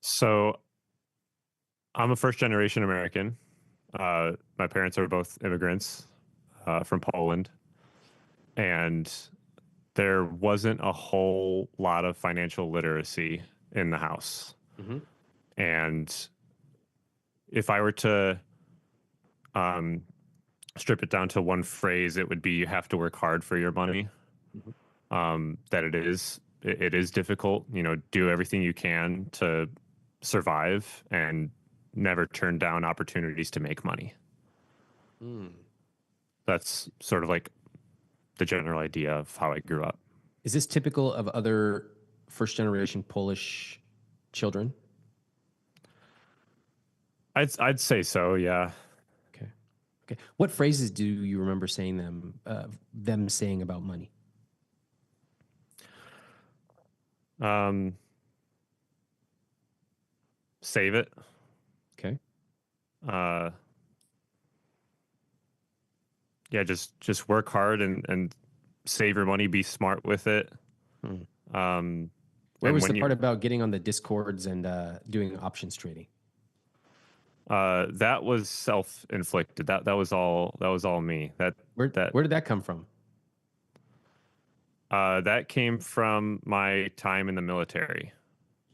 So I'm a first generation American. My parents are both immigrants from Poland. And there wasn't a whole lot of financial literacy in the house. Mm-hmm. And if I were to strip it down to one phrase, it would be you have to work hard for your money. That it is difficult, do everything you can to survive and never turn down opportunities to make money. That's sort of like the general idea of how I grew up. Is this typical of other first generation Polish children? I'd say so, yeah. Okay. What phrases do you remember saying them saying about money? Save it. Okay. Yeah, just work hard and save your money, be smart with it. Where was the part about getting on the discords and doing options trading? That was self-inflicted. That was all me. Where did that come from? That came from my time in the military.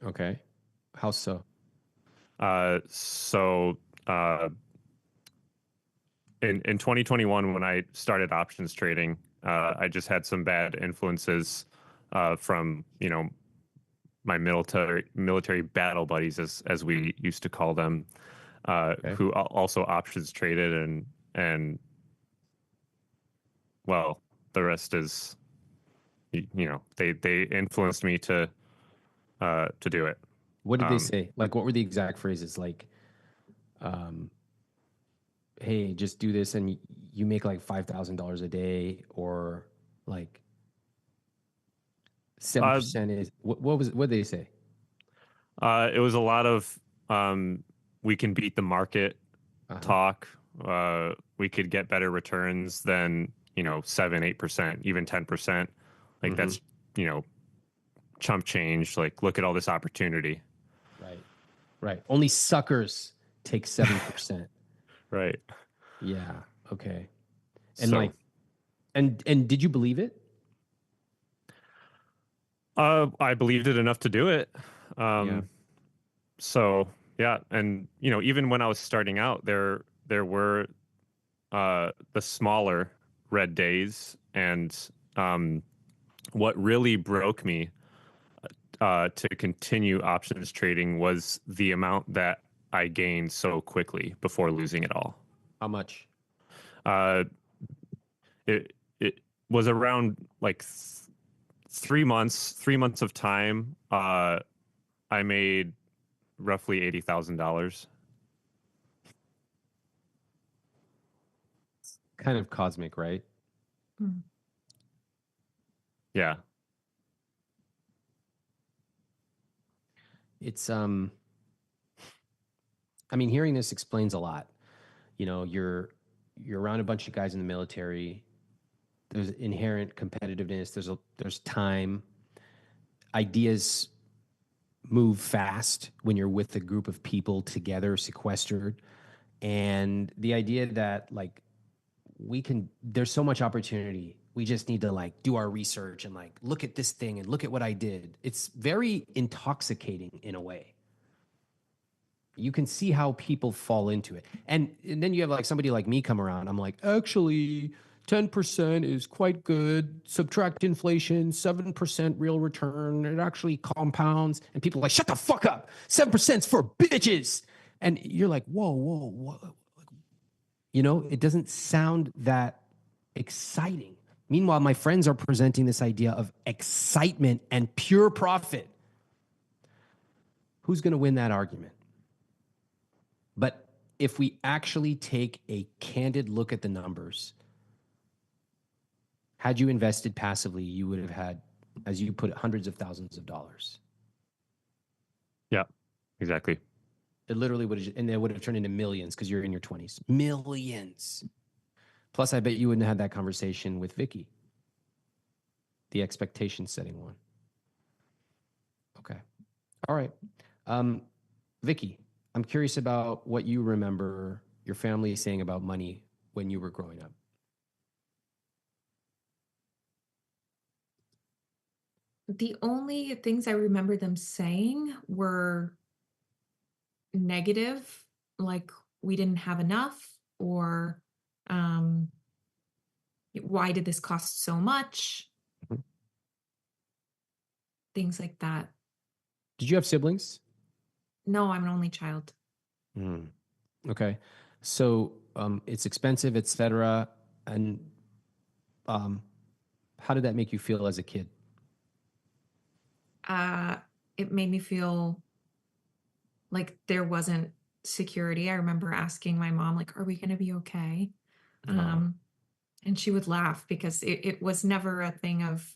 Okay. How so? In 2021, when I started options trading, I just had some bad influences from my military battle buddies, as we used to call them, who also options traded, and well, the rest is, they influenced me to do it. What did they say? Like, what were the exact phrases? Like, hey, just do this and you make like $5,000 a day, or like 7% is what did they say? It was a lot of we can beat the market talk. We could get better returns than 7, 8%, even 10%. Like that's, chump change. Like, look at all this opportunity. Right. Only suckers take 7%. Right. Yeah. Okay. And So, like, and did you believe it? I believed it enough to do it. Yeah. So yeah, and even when I was starting out, there were the smaller red days, and what really broke me to continue options trading was the amount that I gained so quickly before losing it all. How much? Uh, it was around like 3 months of time. I made roughly $80,000. Kind of cosmic, right? Mm. Yeah. It's I mean, hearing this explains a lot. You're around a bunch of guys in the military. There's inherent competitiveness. There's time. Ideas move fast when you're with a group of people together, sequestered. And the idea that like there's so much opportunity. We just need to like do our research and like look at this thing and look at what I did. It's very intoxicating in a way. You can see how people fall into it. And then you have like somebody like me come around. I'm like, actually, 10% is quite good. Subtract inflation, 7% real return. It actually compounds. And people are like, shut the fuck up. 7% is for bitches. And you're like, whoa. It doesn't sound that exciting. Meanwhile, my friends are presenting this idea of excitement and pure profit. Who's going to win that argument? But if we actually take a candid look at the numbers, had you invested passively, you would have had, as you put it, hundreds of thousands of dollars. Yeah, exactly. It literally would have, and it would have turned into millions because you're in your 20s. Millions. Plus, I bet you wouldn't have had that conversation with Vicki, the expectation setting one. Okay. All right. Vicki, I'm curious about what you remember your family saying about money when you were growing up. The only things I remember them saying were negative, like we didn't have enough, or um, why did this cost so much? Mhm. Things like that. Did you have siblings? No, I'm an only child. Okay. So it's expensive, etc. And um, how did that make you feel as a kid? It made me feel like there wasn't security. I remember asking my mom, like, are we going to be okay? And she would laugh because it was never a thing of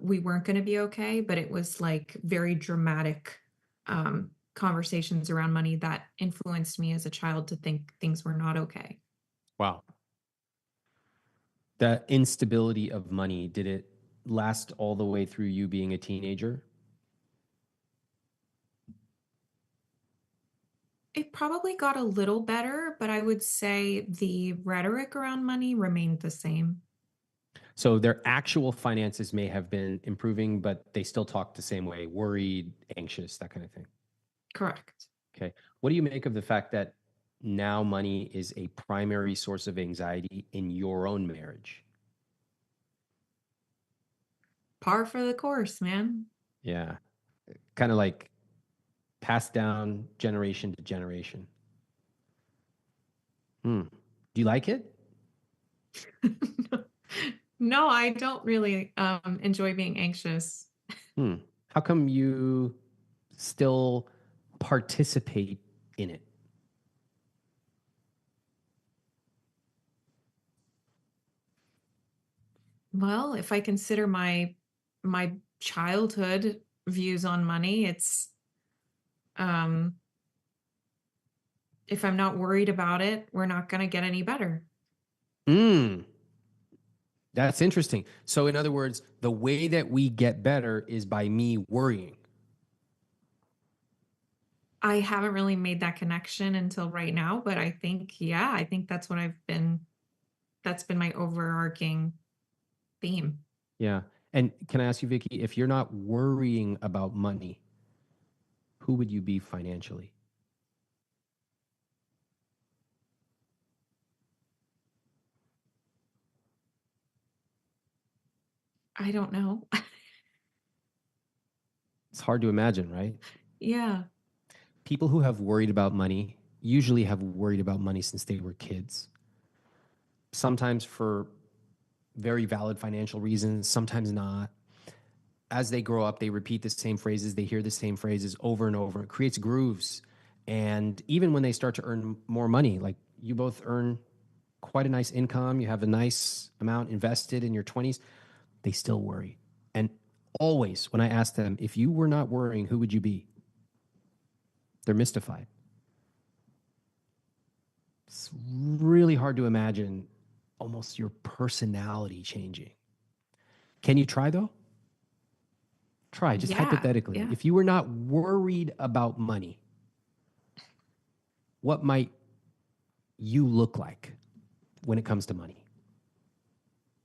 we weren't going to be okay, but it was like very dramatic conversations around money that influenced me as a child to think things were not okay. Wow. The instability of money, did it last all the way through you being a teenager? It probably got a little better, but I would say the rhetoric around money remained the same. So their actual finances may have been improving, but they still talk the same way, worried, anxious, that kind of thing. Correct. Okay. What do you make of the fact that now money is a primary source of anxiety in your own marriage? Par for the course, man. Yeah. Kind of like passed down generation to generation. Do you like it? No, I don't really enjoy being anxious. How come you still participate in it? Well, if I consider my childhood views on money, it's um if I'm not worried about it, we're not going to get any better. That's interesting. So, in other words, the way that we get better is by me worrying. I haven't really made that connection until right now, but I think, yeah, I think that's that's been my overarching theme. Yeah. And can I ask you, Vicki, if you're not worrying about money, who would you be financially? I don't know. It's hard to imagine, right? Yeah. People who have worried about money usually have worried about money since they were kids. Sometimes for very valid financial reasons, sometimes not. As they grow up, they repeat the same phrases, they hear the same phrases over and over. It creates grooves. And even when they start to earn more money, like you both earn quite a nice income, you have a nice amount invested in your 20s, they still worry. And always, when I ask them, if you were not worrying, who would you be? They're mystified. It's really hard to imagine almost your personality changing. Can you try though? Try, just Yeah. hypothetically. Yeah. If you were not worried about money, what might you look like when it comes to money?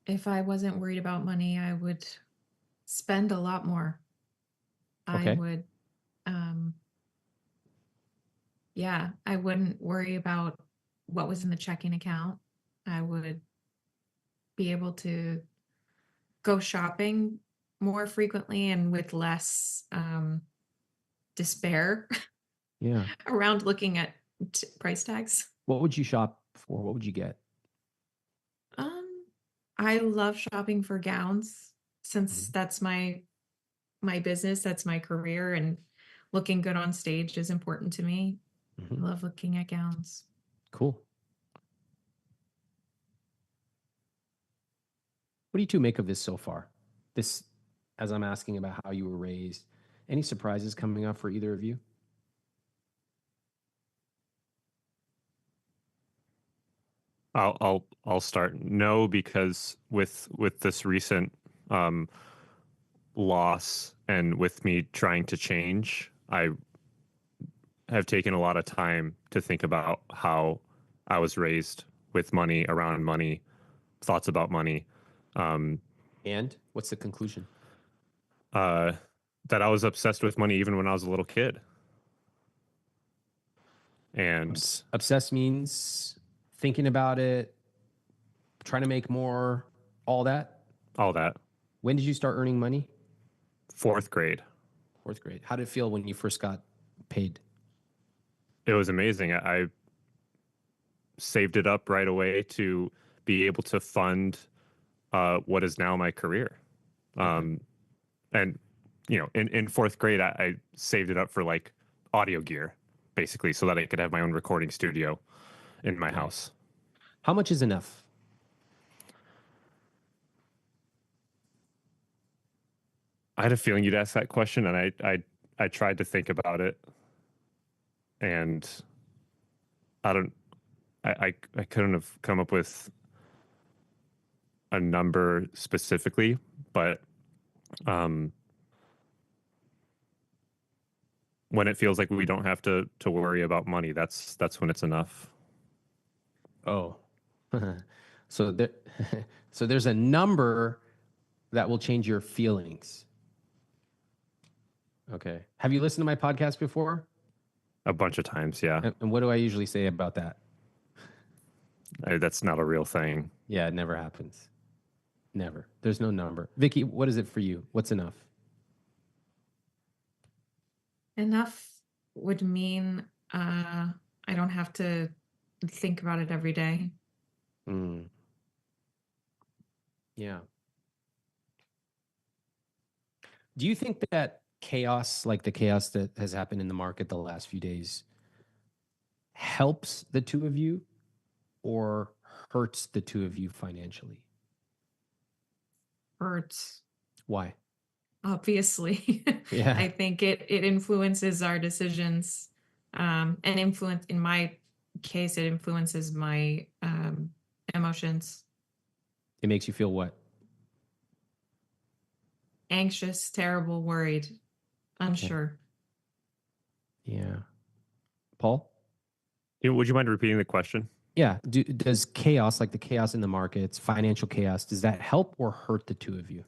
If I wasn't worried about money, I would spend a lot more. I Okay. would, um, yeah, I wouldn't worry about what was in the checking account. I would be able to go shopping more frequently and with less despair Yeah. around looking at price tags. What would you shop for? What would you get? Um, I love shopping for gowns since Mhm. that's my business, that's my career, and looking good on stage is important to me. I Mhm. love looking at gowns. Cool. What do you two make of this so far? This, as I'm asking about how you were raised, any surprises coming up for either of you? I'll start. No, because with this recent um, loss and with me trying to change, I have taken a lot of time to think about how I was raised with money, around money, thoughts about money. Um, And what's the conclusion? uh, that I was obsessed with money even when I was a little kid. And Obsessed means thinking about it, trying to make more, all that. all that. When did you start earning money? Fourth grade. Fourth grade. How did it feel when you first got paid? It was amazing. I saved it up right away to be able to fund what is now my career. Okay. And in fourth grade, I saved it up for like audio gear, basically, so that I could have my own recording studio in my house. How much is enough? I had a feeling you'd ask that question, and I tried to think about it, and I don't I couldn't have come up with a number specifically, but um, when it feels like we don't have to worry about money, that's when it's enough. Oh, so there, so there's a number that will change your feelings. Okay. Have you listened to my podcast before? A bunch of times, yeah. And what do I usually say about that? That's not a real thing. Yeah, it never happens. Never. There's no number. Vicki, what is it for you? What's enough? Enough would mean I don't have to think about it every day. Mm, yeah. Do you think that chaos, like the chaos that has happened in the market the last few days, helps the two of you or hurts the two of you financially? Hurts, Why? obviously. Yeah. I think it influences our decisions. And influence in my case, it influences my emotions. It makes you feel what? anxious, terrible, worried, unsure. Yeah. Paul? Would you mind repeating the question? Yeah. Does chaos, like the chaos in the markets, financial chaos, does that help or hurt the two of you?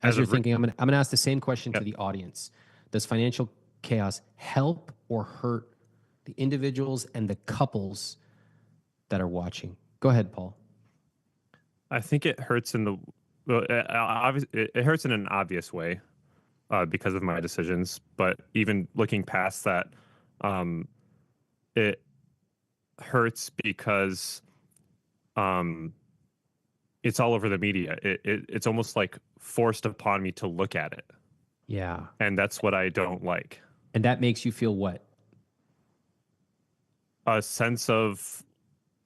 As you're thinking, I'm gonna ask the same question to the audience. Does financial chaos help or hurt the individuals and the couples that are watching? Go ahead, Paul. I think it hurts in the it hurts in an obvious way because of my decisions. But even looking past that, it hurts because it's all over the media. It's almost like forced upon me to look at it. Yeah. And that's what I don't like. And that makes you feel what? A sense of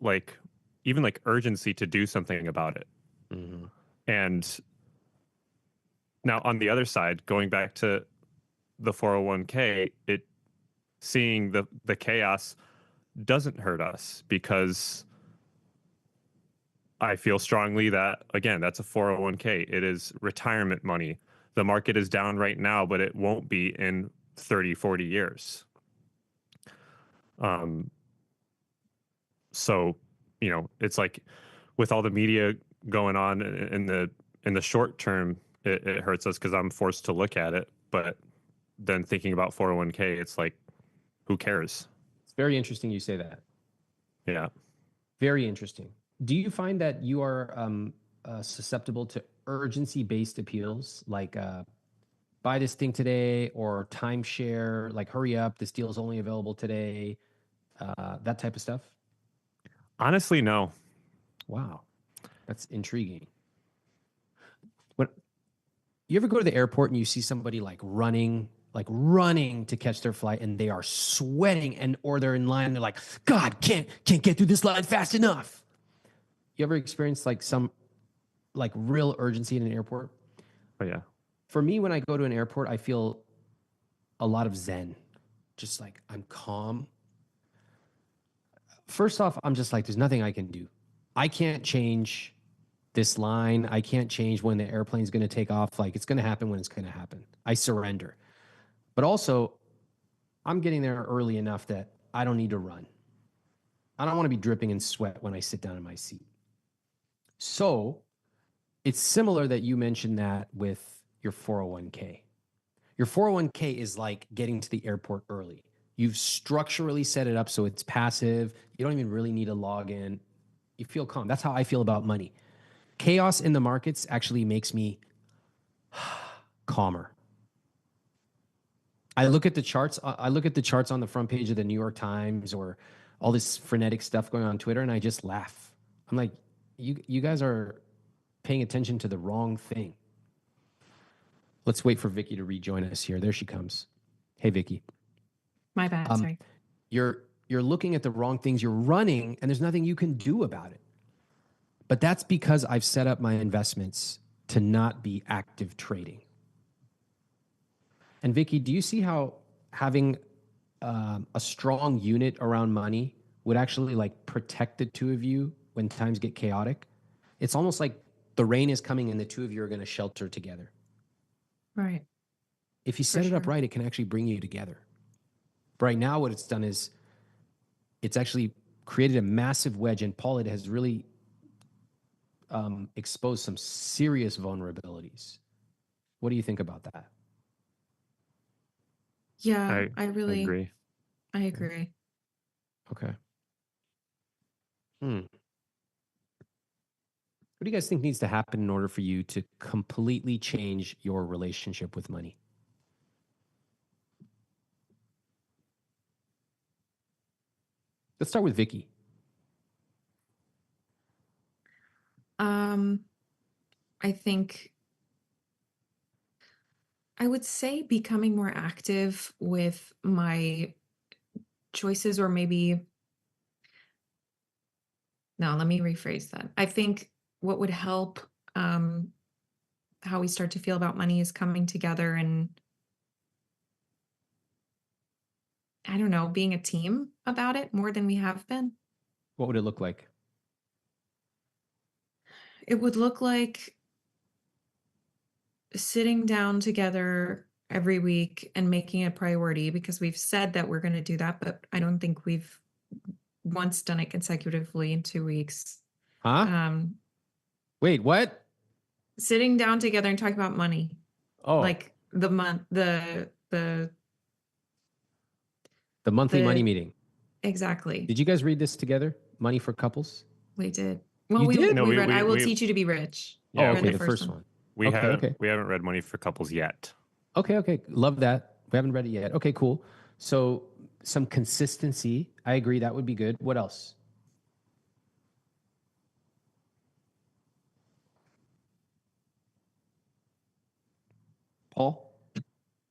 like, even like urgency to do something about it. Mm-hmm. And now on the other side, going back to the 401k, seeing the chaos doesn't hurt us because I feel strongly that, again, that's a 401k. It is retirement money. The market is down right now, but it won't be in 30, 40 years. So, it's like with all the media going on in the short term, it hurts us because I'm forced to look at it. But then thinking about 401k, it's like, who cares? It's very interesting you say that. Yeah. Very interesting. Do you find that you are susceptible to urgency-based appeals, like buy this thing today, or timeshare, like hurry up, this deal is only available today, that type of stuff? Honestly, no. Wow, that's intriguing. When you ever go to the airport and you see somebody like running to catch their flight, and they are sweating, or they're in line and they're like, God, can't get through this line fast enough. You ever experienced like some like real urgency in an airport? Oh, yeah. For me, when I go to an airport, I feel a lot of zen. Just like I'm calm. First off, I'm just like, there's nothing I can do. I can't change this line. I can't change when the airplane's going to take off. Like, it's going to happen when it's going to happen. I surrender. But also, I'm getting there early enough that I don't need to run. I don't want to be dripping in sweat when I sit down in my seat. So it's similar that you mentioned that with your 401k. Your 401k is like getting to the airport early. You've structurally set it up so it's passive. You don't even really need to log in. You feel calm. That's how I feel about money. Chaos in the markets actually makes me calmer. I look at the charts. I look at the charts on the front page of the New York Times, or all this frenetic stuff going on Twitter, and I just laugh. I'm like, you guys are paying attention to the wrong thing. Let's wait for Vicki to rejoin us here. There she comes. Hey, Vicki. My bad. Sorry. You're looking at the wrong things. You're running, and there's nothing you can do about it. But that's because I've set up my investments to not be active trading. And Vicki, do you see how having a strong unit around money would actually like protect the two of you when times get chaotic? It's almost like the rain is coming and the two of you are going to shelter together. Right. If you set it up right, it can actually bring you together. But right now, what it's done is it's actually created a massive wedge, and Paul, it has really exposed some serious vulnerabilities. What do you think about that? Yeah, I agree. I agree. Okay. What do you guys think needs to happen in order for you to completely change your relationship with money? Let's start with Vicki. I think I would say becoming more active with my choices, or maybe, no, let me rephrase that. I think what would help how we start to feel about money is coming together and, I don't know, being a team about it more than we have been. What would it look like? It would look like sitting down together every week and making it a priority, because we've said that we're going to do that, but I don't think we've once done it consecutively in 2 weeks. Huh? Wait, what? Sitting down together and talking about money, Oh, like the monthly money the meeting. exactly. Did you guys read this together? Money for Couples? We did. Well, You did? No, we read I Will we Teach You to Be Rich. Oh, Yeah, Read okay, the the first one. we Okay, haven't okay. we haven't read Money for Couples yet. Okay. Love that. We haven't read it yet. Okay, cool. So some consistency. I agree. That would be good. What else? Paul?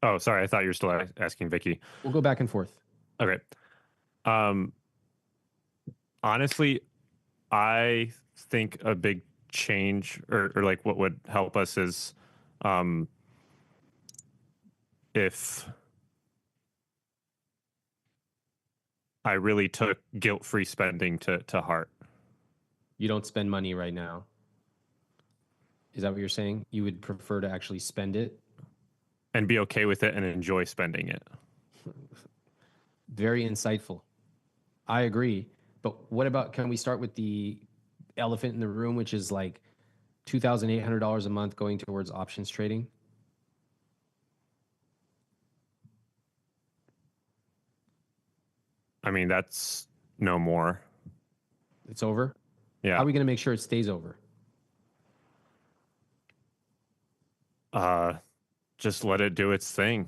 Oh, sorry, I thought you were still asking Vicky. We'll go back and forth. Okay. Honestly, I think a big change or like what would help us is if I really took guilt-free spending to heart. You don't spend money right now. Is that what you're saying? You would prefer to actually spend it? And be okay with it and enjoy spending it. Very insightful. I agree. But what about, can we start with the elephant in the room, which is like $2,800 a month going towards options trading? I mean, that's no more. It's over? Yeah. How are we going to make sure it stays over? Just let it do its thing.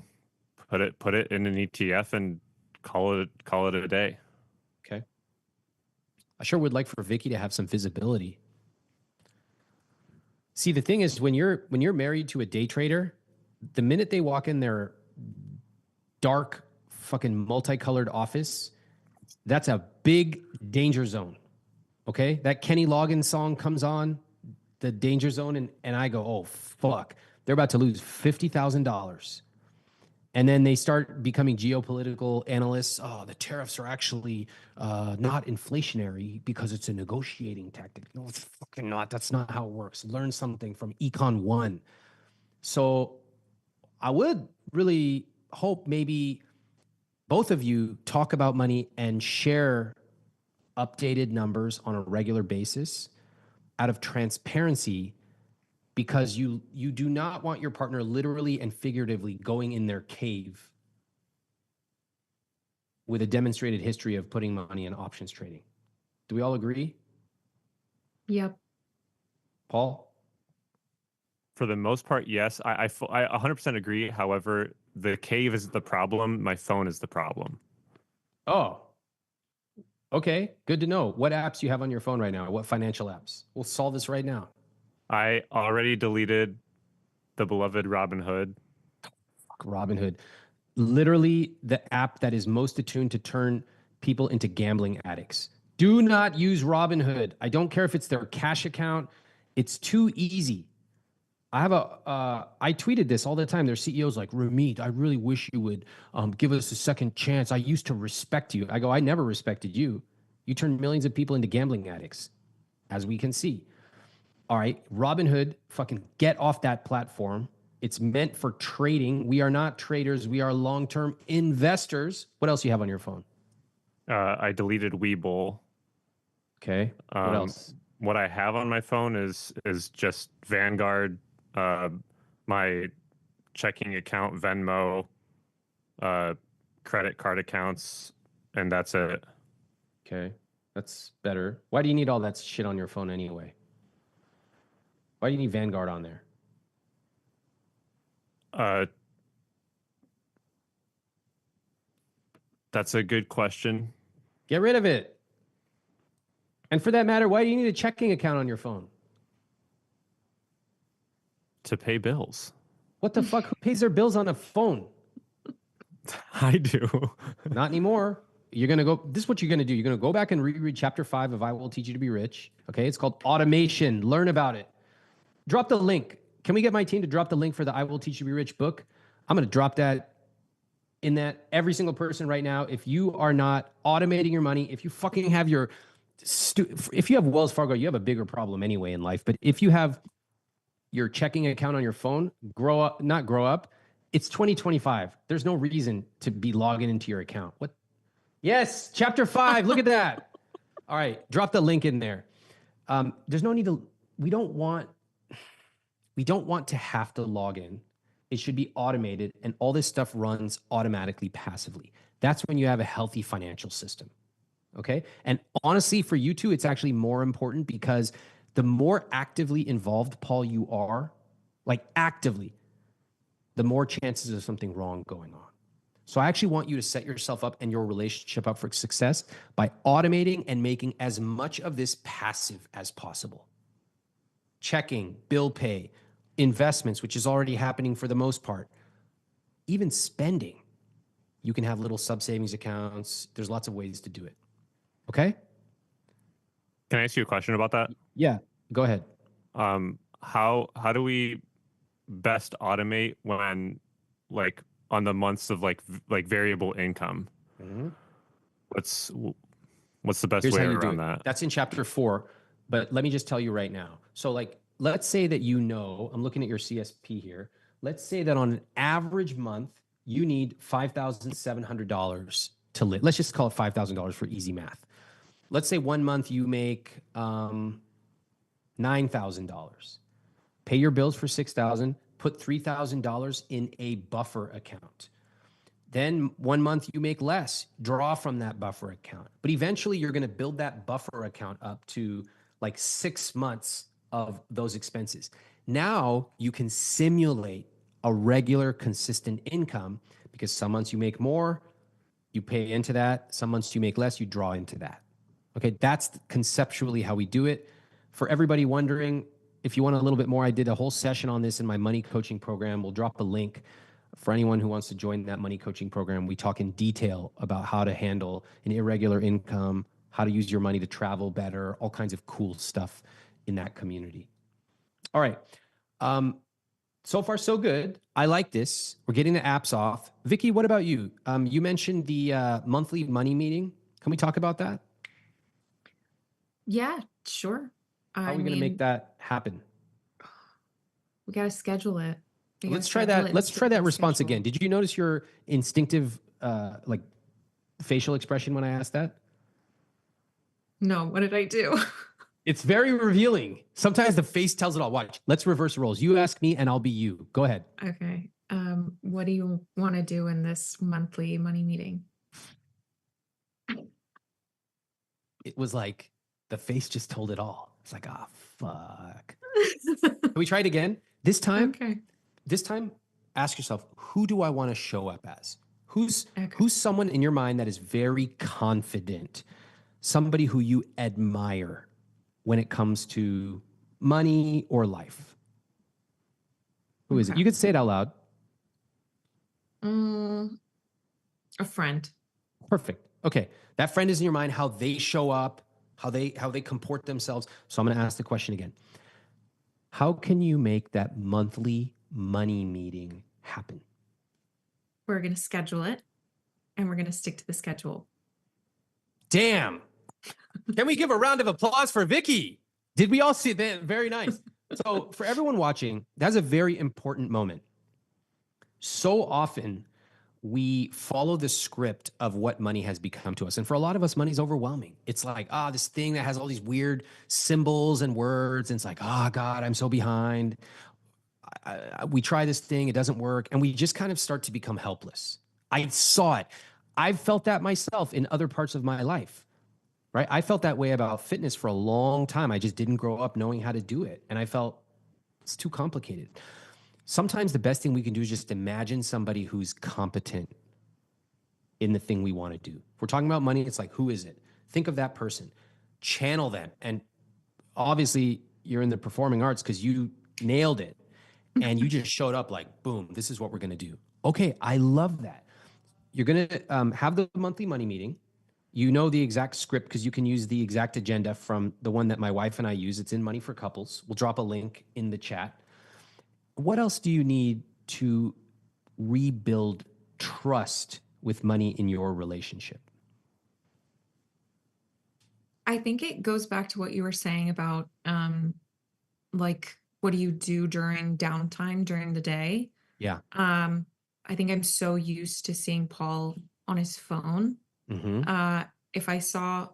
Put it in an ETF and call it a day. Okay. I sure would like for Vicki to have some visibility. See, the thing is, when you're married to a day trader, the minute they walk in their dark, fucking multicolored office, that's a big danger zone. Okay? That Kenny Loggins song comes on, the danger zone, and I go, oh, fuck. They're about to lose $50,000. And then they start becoming geopolitical analysts. Oh, the tariffs are actually not inflationary because it's a negotiating tactic. No, it's fucking not. That's not how it works. Learn something from Econ 1. So I would really hope maybe both of you talk about money and share updated numbers on a regular basis out of transparency, because you do not want your partner literally and figuratively going in their cave with a demonstrated history of putting money in options trading. Do we all agree? Yep. Paul? For the most part, yes. I 100% agree. However, the cave is the problem. My phone is the problem. Oh, okay. Good to know. What apps you have on your phone right now? What financial apps? We'll solve this right now. I already deleted the beloved Robinhood. Fuck Robinhood. Literally the app that is most attuned to turn people into gambling addicts. Do not use Robinhood. I don't care if it's their cash account. It's too easy. I tweeted this all the time. Their CEO's like, Ramit, I really wish you would give us a second chance. I used to respect you. I go, I never respected you. You turned millions of people into gambling addicts, as we can see. All right, Robinhood, fucking get off that platform. It's meant for trading. We are not traders. We are long-term investors. What else you have on your phone? I deleted Webull. Okay. What else? What I have on my phone is just Vanguard, my checking account, Venmo, credit card accounts, and that's it. Okay, that's better. Why do you need all that shit on your phone anyway? Why do you need Vanguard on there? That's a good question. Get rid of it. And for that matter, why do you need a checking account on your phone? To pay bills. What the fuck? Who pays their bills on a phone? I do. Not anymore. You're going to go, this is what you're going to do. You're going to go back and reread chapter 5 of I Will Teach You to Be Rich. Okay. It's called automation. Learn about it. Drop the link. Can we get my team to drop the link for the I Will Teach You to Be Rich book? I'm going to drop that in that every single person right now. If you are not automating your money, if you fucking have your if you have Wells Fargo, you have a bigger problem anyway in life. But if you have your checking account on your phone, not grow up. It's 2025. There's no reason to be logging into your account. What? Yes, chapter 5. Look at that. All right, drop the link in there. There's no need to. We don't want to have to log in. It should be automated, and all this stuff runs automatically, passively. That's when you have a healthy financial system. Okay. And honestly, for you two, it's actually more important because the more actively involved, Paul, you are, like actively, the more chances of something wrong going on. So I actually want you to set yourself up and your relationship up for success by automating and making as much of this passive as possible. Checking, bill pay, investments, which is already happening for the most part, even spending. You can have little sub-savings accounts. There's lots of ways to do it. Okay? Can I ask you a question about that? Yeah, go ahead. How do we best automate when, like, on the months of like variable income? Mm-hmm. What's the best Here's way how you do around it. that? That's in chapter 4, but let me just tell you right now. So like, let's say that I'm looking at your CSP here. Let's say that on an average month, you need $5,700 to live. Let's just call it $5,000 for easy math. Let's say 1 month you make $9,000. Pay your bills for $6,000. Put $3,000 in a buffer account. Then 1 month you make less, draw from that buffer account. But eventually you're going to build that buffer account up to like 6 months of those expenses. Now you can simulate a regular, consistent income because some months you make more, you pay into that. Some months you make less, you draw into that. Okay, that's conceptually how we do it. For everybody wondering, if you want a little bit more, I did a whole session on this in my money coaching program. We'll drop a link for anyone who wants to join that money coaching program. We talk in detail about how to handle an irregular income, how to use your money to travel better, all kinds of cool stuff in that community. All right. So far, so good. I like this. We're getting the apps off. Vicki, what about you? You mentioned the monthly money meeting. Can we talk about that? Yeah, sure. How are we going to make that happen? We got to schedule it. Let's try that. Let's try that response again. Did you notice your instinctive, like, facial expression when I asked that? No, what did I do? It's very revealing. Sometimes the face tells it all. Watch. Let's reverse roles. You ask me and I'll be you. Go ahead. Okay. What do you want to do in this monthly money meeting? It was like the face just told it all. It's like, ah, fuck. Can we try it again? This time, Okay. This time, ask yourself, who do I want to show up as? Who's someone in your mind that is very confident? Somebody who you admire when it comes to money or life? Who is it? You could say it out loud. A friend. Perfect. Okay. That friend is in your mind, how they show up, how they comport themselves. So I'm going to ask the question again. How can you make that monthly money meeting happen? We're going to schedule it and we're going to stick to the schedule. Damn. Can we give a round of applause for Vicki? Did we all see that? Very nice. So for everyone watching, that's a very important moment. So often we follow the script of what money has become to us. And for a lot of us, money is overwhelming. It's like, this thing that has all these weird symbols and words. And it's like, God, I'm so behind. We try this thing, it doesn't work. And we just kind of start to become helpless. I saw it. I've felt that myself in other parts of my life, right? I felt that way about fitness for a long time. I just didn't grow up knowing how to do it. And I felt it's too complicated. Sometimes the best thing we can do is just imagine somebody who's competent in the thing we want to do. If we're talking about money, it's like, who is it? Think of that person, channel them. And obviously you're in the performing arts because you nailed it. And you just showed up like, boom, this is what we're going to do. Okay, I love that. You're going to have the monthly money meeting. You know the exact script because you can use the exact agenda from the one that my wife and I use. It's in Money for Couples. We'll drop a link in the chat. What else do you need to rebuild trust with money in your relationship? I think it goes back to what you were saying about like what do you do during downtime during the day? Yeah. I think I'm so used to seeing Paul on his phone. Mm-hmm. If I saw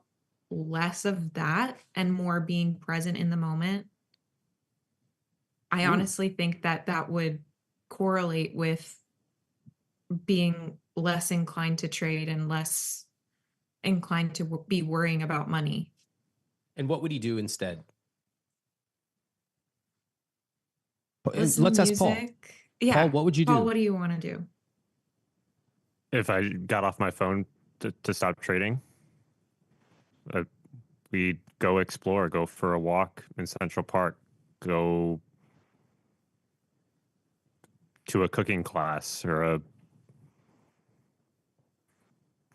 less of that and more being present in the moment, I Ooh. honestly think that that would correlate with being less inclined to trade and less inclined to be worrying about money. And what would he do instead? And Listen to let's ask Paul. music. Yeah. Paul, what would you Paul, do? what do you want to do? If I got off my phone to stop trading, we'd go explore, go for a walk in Central Park, go to a cooking class or a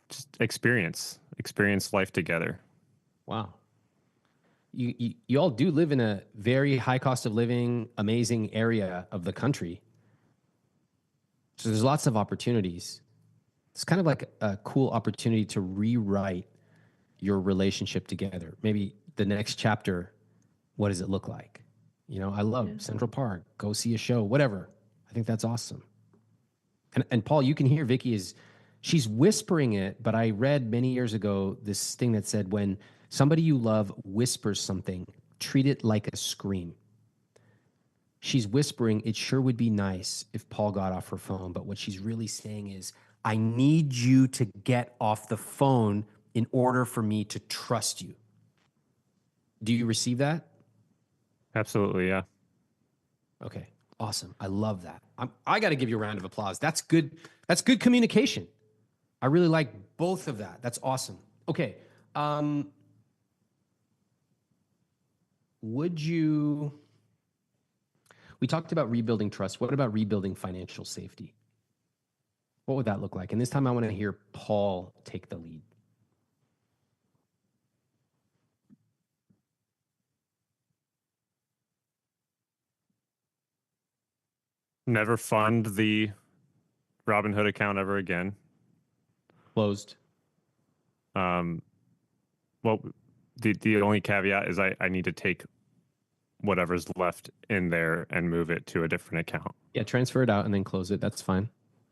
just experience life together. Wow. You all do live in a very high cost of living, amazing area of the country. So there's lots of opportunities. It's kind of like a cool opportunity to rewrite your relationship together. Maybe the next chapter, what does it look like? You know, I love Yeah. Central Park, go see a show, whatever. I think that's awesome. And Paul, you can hear Vicki she's whispering it, but I read many years ago this thing that said when somebody you love whispers something, treat it like a scream. She's whispering, it sure would be nice if Paul got off her phone, but what she's really saying is, I need you to get off the phone in order for me to trust you. Do you receive that? Absolutely, yeah. Okay, awesome. I love that. I got to give you a round of applause. That's good. That's good communication. I really like both of that. That's awesome. Okay. We talked about rebuilding trust. What about rebuilding financial safety? What would that look like? And this time I want to hear Paul take the lead. Never fund the Robinhood account ever again. Closed. Well, the only caveat is I need to take whatever's left in there and move it to a different account. Yeah, transfer it out and then close it. That's fine.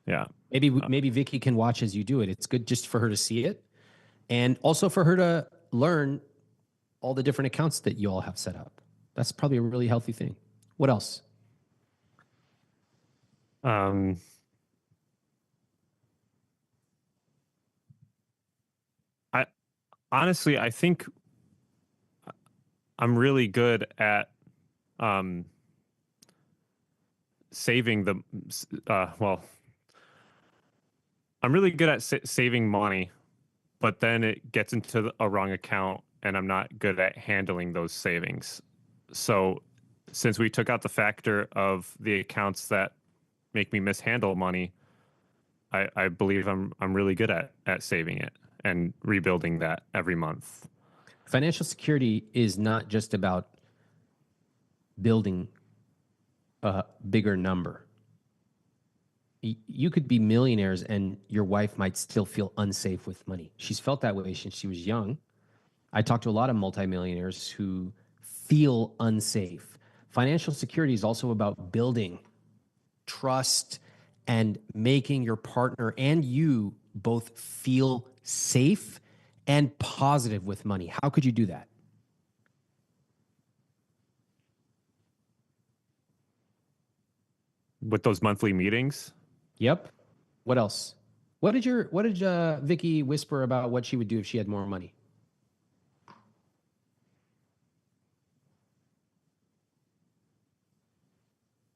Yeah. Maybe Vicki can watch as you do it. It's good just for her to see it, and also for her to learn all the different accounts that you all have set up. That's probably a really healthy thing. What else? I honestly, I think I'm really good at saving the I'm really good at saving money, but then it gets into a wrong account and I'm not good at handling those savings. So since we took out the factor of the accounts that make me mishandle money, I believe I'm really good at saving it and rebuilding that every month. Financial security is not just about building a bigger number. You could be millionaires and your wife might still feel unsafe with money. She's felt that way since she was young. I talk to a lot of multimillionaires who feel unsafe. Financial security is also about building trust and making your partner and you both feel safe and positive with money. How could you do that? With those monthly meetings? Yep. What else? What did Vicki whisper about what she would do if she had more money?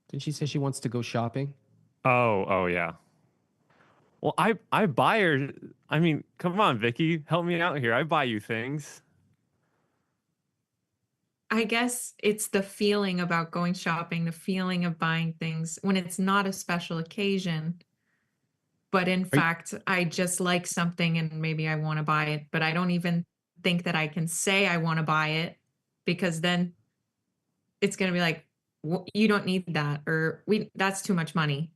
Didn't she say she wants to go shopping? Oh yeah. Well, I buy her. I mean, come on, Vicki, help me out here. I buy you things. I guess it's the feeling about going shopping, the feeling of buying things when it's not a special occasion. But in fact, I just like something and maybe I want to buy it, but I don't even think that I can say I want to buy it because then it's going to be like, you don't need that, or that's too much money.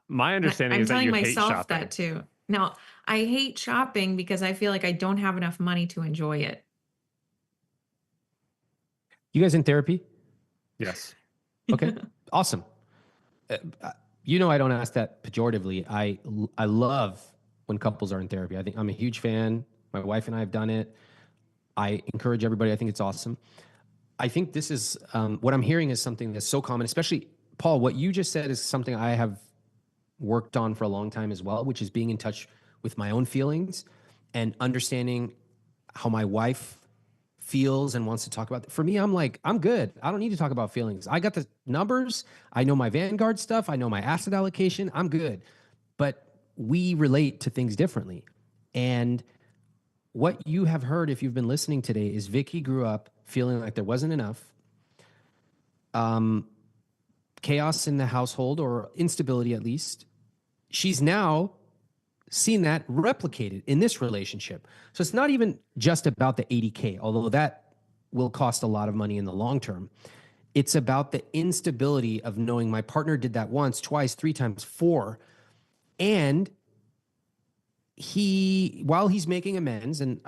My understanding I'm is that telling you hate myself shopping. that too. Now, I hate shopping because I feel like I don't have enough money to enjoy it. You guys in therapy? Yes. Okay, awesome. You know, I don't ask that pejoratively. I love when couples are in therapy. I think I'm a huge fan. My wife and I have done it. I encourage everybody. I think it's awesome. I think this is what I'm hearing is something that's so common, especially Paul. What you just said is something I have worked on for a long time as well, which is being in touch with my own feelings and understanding how my wife feels and wants to talk about. For me, I'm like, I'm good. I don't need to talk about feelings. I got the numbers. I know my Vanguard stuff. I know my asset allocation. I'm good. But we relate to things differently. And what you have heard, if you've been listening today, is Vicki grew up feeling like there wasn't enough chaos in the household, or instability at least. She's now seen that replicated in this relationship. So it's not even just about the 80K, although that will cost a lot of money in the long term. It's about the instability of knowing my partner did that once, twice, three times, four. And while he's making amends, and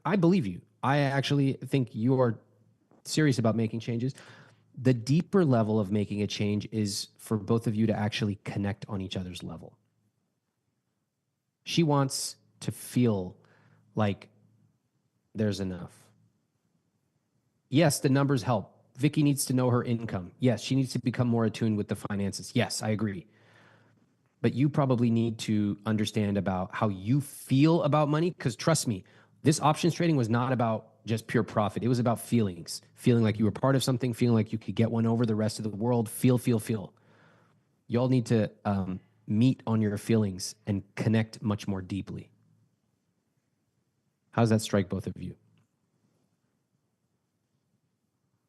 I believe you, I actually think you are serious about making changes. The deeper level of making a change is for both of you to actually connect on each other's level. She wants to feel like there's enough. Yes, the numbers help. Vicki needs to know her income. Yes, she needs to become more attuned with the finances. Yes, I agree. But you probably need to understand about how you feel about money, because trust me, this options trading was not about just pure profit. It was about feelings, feeling like you were part of something, feeling like you could get one over the rest of the world. Feel. You all need to meet on your feelings and connect much more deeply. How does that strike both of you?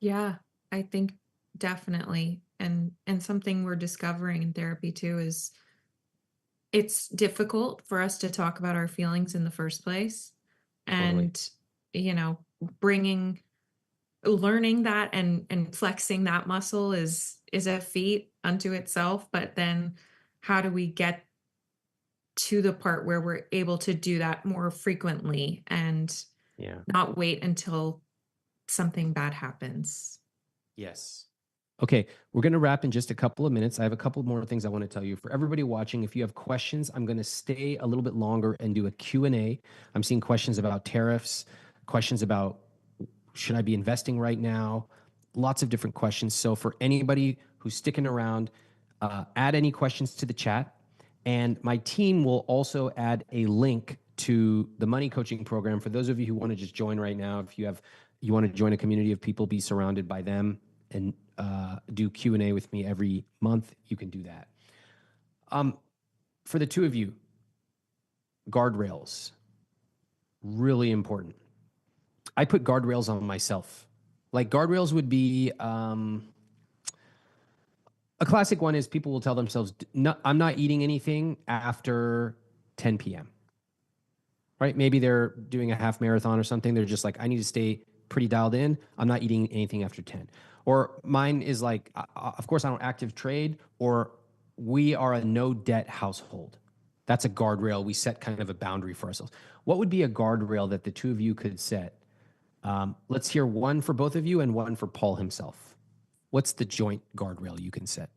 Yeah, I think definitely. And something we're discovering in therapy too is it's difficult for us to talk about our feelings in the first place. Totally. And, you know, bringing learning that and flexing that muscle is a feat unto itself, but then how do we get to the part where we're able to do that more frequently and Yeah. not wait until something bad happens? Yes. Okay, we're going to wrap in just a couple of minutes. I have a couple more things I want to tell you. For everybody watching, if you have questions, I'm going to stay a little bit longer and do a Q&A. I'm seeing questions about tariffs, questions about should I be investing right now? Lots of different questions. So for anybody who's sticking around, add any questions to the chat. And my team will also add a link to the money coaching program. For those of you who want to just join right now, if you want to join a community of people, be surrounded by them, and do Q&A with me every month, you can do that. For the two of you, guardrails, really important. I put guardrails on myself. Like guardrails would be a classic one is people will tell themselves, no, I'm not eating anything after 10 p.m. Right? Maybe they're doing a half marathon or something. They're just like, I need to stay pretty dialed in. I'm not eating anything after 10. Or mine is like, of course, I don't active trade, or we are a no debt household. That's a guardrail. We set kind of a boundary for ourselves. What would be a guardrail that the two of you could set? Let's hear one for both of you and one for Paul himself. What's the joint guardrail you can set?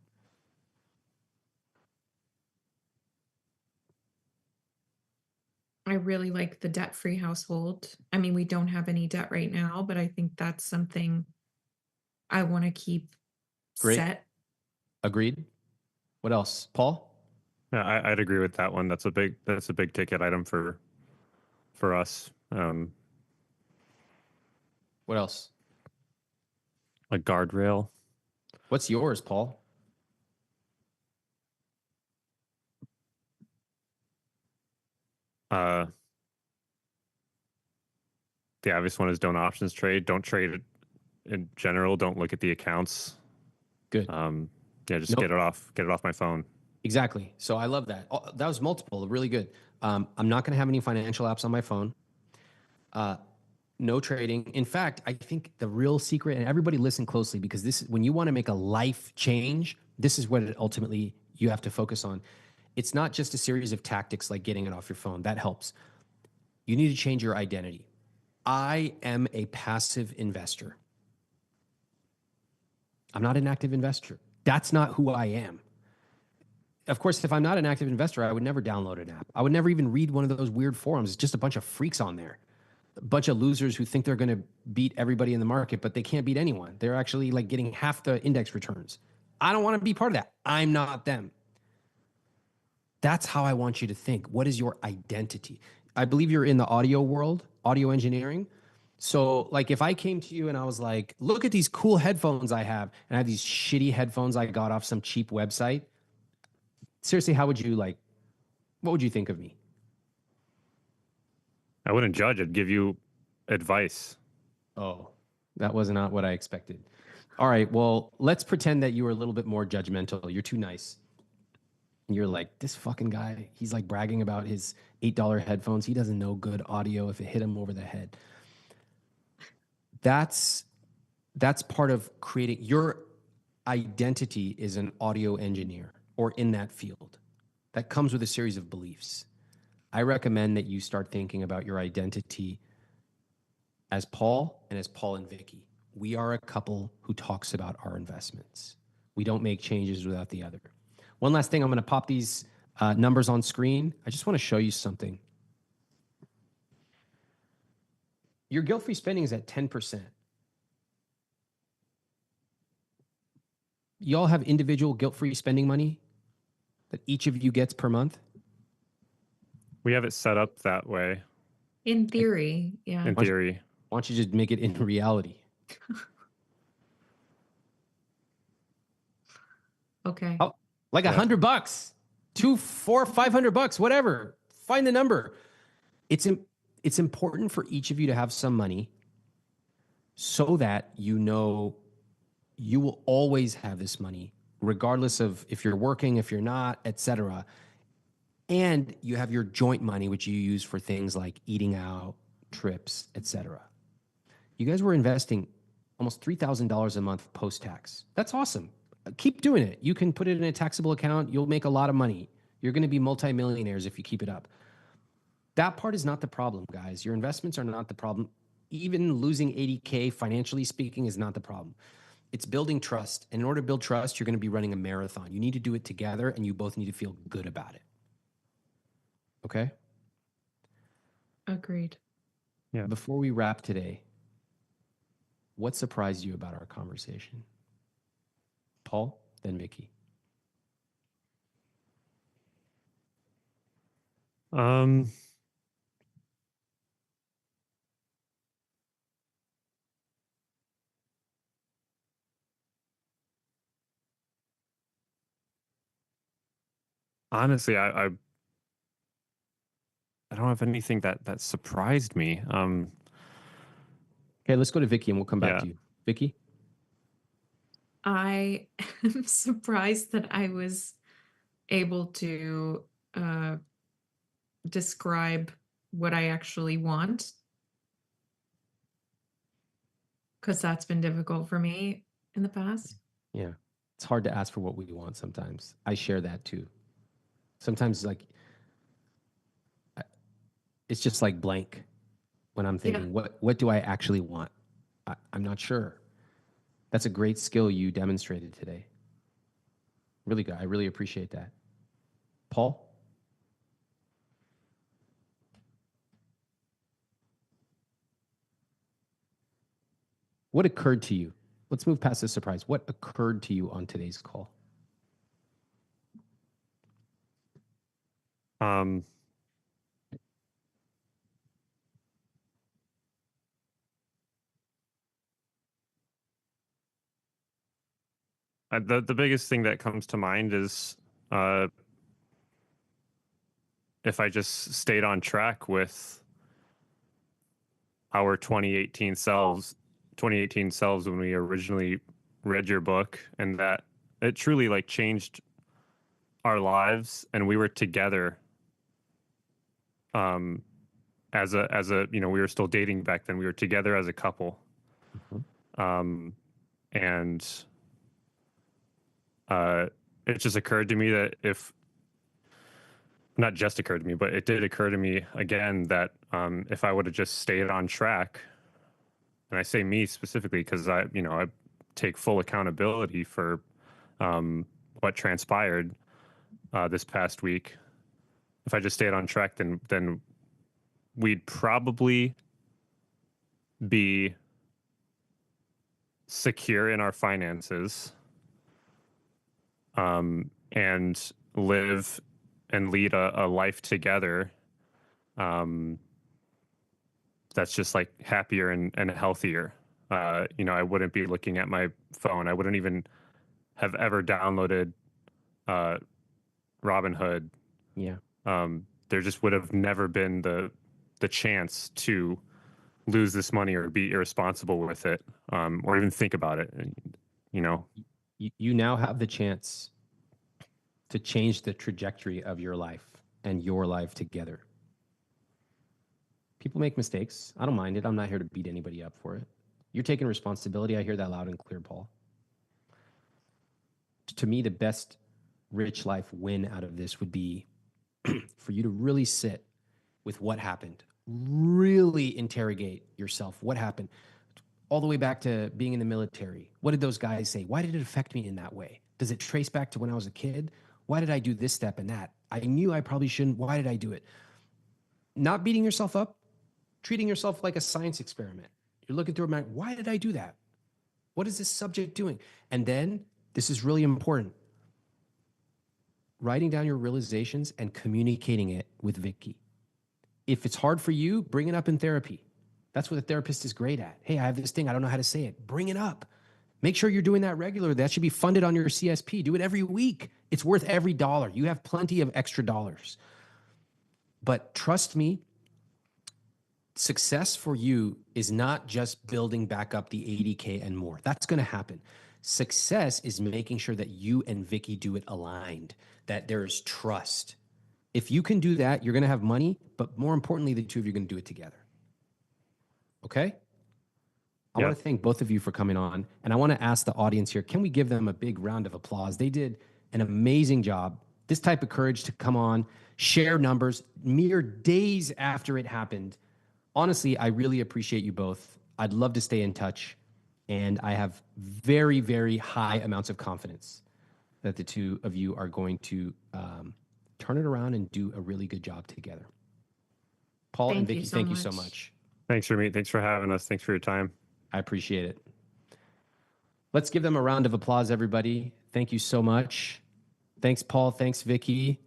I really like the debt-free household. I mean, we don't have any debt right now, but I think that's something I want to keep Great. set. Agreed. What else? Paul? Yeah, I'd agree with that one. That's a big ticket item for us. What else? A guardrail. What's yours, Paul? The obvious one is don't options trade. Don't trade it in general. Don't look at the accounts. Good. Yeah, just Nope. get it off my phone. Exactly. So I love that. That was multiple, really good. I'm not going to have any financial apps on my phone. No trading. In fact, I think the real secret, and everybody listen closely, because this is when you want to make a life change, this is what it ultimately you have to focus on. It's not just a series of tactics like getting it off your phone. That helps. You need to change your identity. I am a passive investor. I'm not an active investor. That's not who I am. Of course, if I'm not an active investor, I would never download an app. I would never even read one of those weird forums. It's just a bunch of freaks on there, a bunch of losers who think they're going to beat everybody in the market, but they can't beat anyone. They're actually like getting half the index returns. I don't want to be part of that. I'm not them. That's how I want you to think. What is your identity? I believe you're in the audio world, audio engineering. So like if I came to you and I was like, look at these cool headphones I have, and I have these shitty headphones I got off some cheap website. Seriously, how would you like, what would you think of me? I wouldn't judge. I'd give you advice. Oh, that was not what I expected. All right, well, let's pretend that you were a little bit more judgmental. You're too nice. You're like, this fucking guy, he's like bragging about his $8 headphones. He doesn't know good audio if it hit him over the head. That's part of creating your identity is an audio engineer or in that field. That comes with a series of beliefs. I recommend that you start thinking about your identity as Paul and as Paul and Vicki. We are a couple who talks about our investments. We don't make changes without the other. One last thing, I'm going to pop these numbers on screen. I just want to show you something. Your guilt-free spending is at 10%. You all have individual guilt-free spending money that each of you gets per month? We have it set up that way. In theory, yeah. In theory. Why don't you just make it in reality? Okay. Oh, like $100, $200, $400, $500, whatever. Find the number. It's important for each of you to have some money so that you know you will always have this money, regardless of if you're working, if you're not, etc. And you have your joint money, which you use for things like eating out, trips, etc. You guys were investing almost $3,000 a month post-tax. That's awesome. Keep doing it. You can put it in a taxable account. You'll make a lot of money. You're going to be multimillionaires if you keep it up. That part is not the problem, guys. Your investments are not the problem. Even losing 80K, financially speaking, is not the problem. It's building trust. And in order to build trust, you're going to be running a marathon. You need to do it together, and you both need to feel good about it. Okay? Agreed. Yeah. Before we wrap today, what surprised you about our conversation? Paul, then Vicki. Honestly, I don't have anything that surprised me. Okay, let's go to Vicki and we'll come back to you. Vicki? I am surprised that I was able to describe what I actually want, because that's been difficult for me in the past. Yeah. It's hard to ask for what we want sometimes. I share that too. Sometimes like it's just like blank when I'm thinking, what do I actually want? I'm not sure. That's a great skill you demonstrated today. Really good. I really appreciate that. Paul? What occurred to you? Let's move past the surprise. What occurred to you on today's call? The biggest thing that comes to mind is if I just stayed on track with our 2018 selves when we originally read your book, and that it truly like changed our lives, and we were together as a we were still dating back then. We were together as a couple. And it just occurred to me that not just occurred to me, but it did occur to me again that if I would have just stayed on track, and I say me specifically because I take full accountability for what transpired this past week. If I just stayed on track, then we'd probably be secure in our finances, and live and lead a life together that's just like happier and healthier. You know, I wouldn't be looking at my phone. I wouldn't even have ever downloaded Robinhood. Yeah. There just would have never been the chance to lose this money or be irresponsible with it, or even think about it. You know, You now have the chance to change the trajectory of your life and your life together. People make mistakes. I don't mind it. I'm not here to beat anybody up for it. You're taking responsibility. I hear that loud and clear, Paul. To me, the best rich life win out of this would be for you to really sit with what happened, really interrogate yourself. What happened? All the way back to being in the military. What did those guys say? Why did it affect me in that way? Does it trace back to when I was a kid? Why did I do this step and that? I knew I probably shouldn't. Why did I do it? Not beating yourself up, treating yourself like a science experiment. You're looking through a mind, why did I do that? What is this subject doing? And then, this is really important, writing down your realizations and communicating it with Vicki. If it's hard for you, bring it up in therapy. That's what a therapist is great at. Hey, I have this thing, I don't know how to say it. Bring it up. Make sure you're doing that regularly. That should be funded on your CSP. Do it every week. It's worth every dollar. You have plenty of extra dollars. But trust me, success for you is not just building back up the 80K and more. That's going to happen. Success is making sure that you and Vicki do it aligned, that there's trust. If you can do that, you're going to have money, but more importantly, the two of you are going to do it together. Okay? I want to thank both of you for coming on, and I want to ask the audience here, can we give them a big round of applause? They did an amazing job. This type of courage to come on, share numbers mere days after it happened. Honestly, I really appreciate you both. I'd love to stay in touch, and I have very, very high amounts of confidence that the two of you are going to turn it around and do a really good job together. Paul and Vicki, thank you so much. Thanks, Ramit. Thanks for having us. Thanks for your time. I appreciate it. Let's give them a round of applause, everybody. Thank you so much. Thanks, Paul. Thanks, Vicki.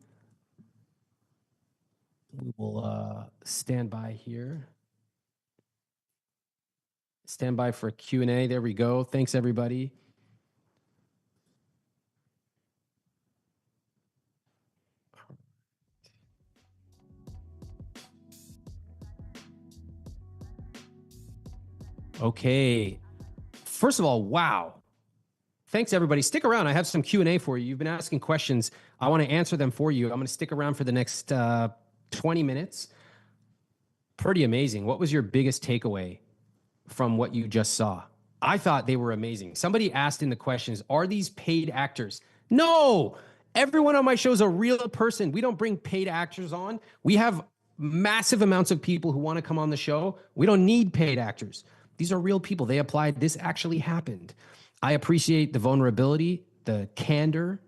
We will stand by here. Stand by for a Q&A. There we go. Thanks, everybody. Okay. First of all, wow. Thanks, everybody. Stick around. I have some Q&A for you. You've been asking questions. I want to answer them for you. I'm going to stick around for the next 20 minutes. Pretty amazing. What was your biggest takeaway from what you just saw? I thought they were amazing. Somebody asked in the questions, are these paid actors? No, everyone on my show is a real person. We don't bring paid actors on. We have massive amounts of people who want to come on the show. We don't need paid actors. These are real people. They applied. This actually happened. I appreciate the vulnerability, the candor.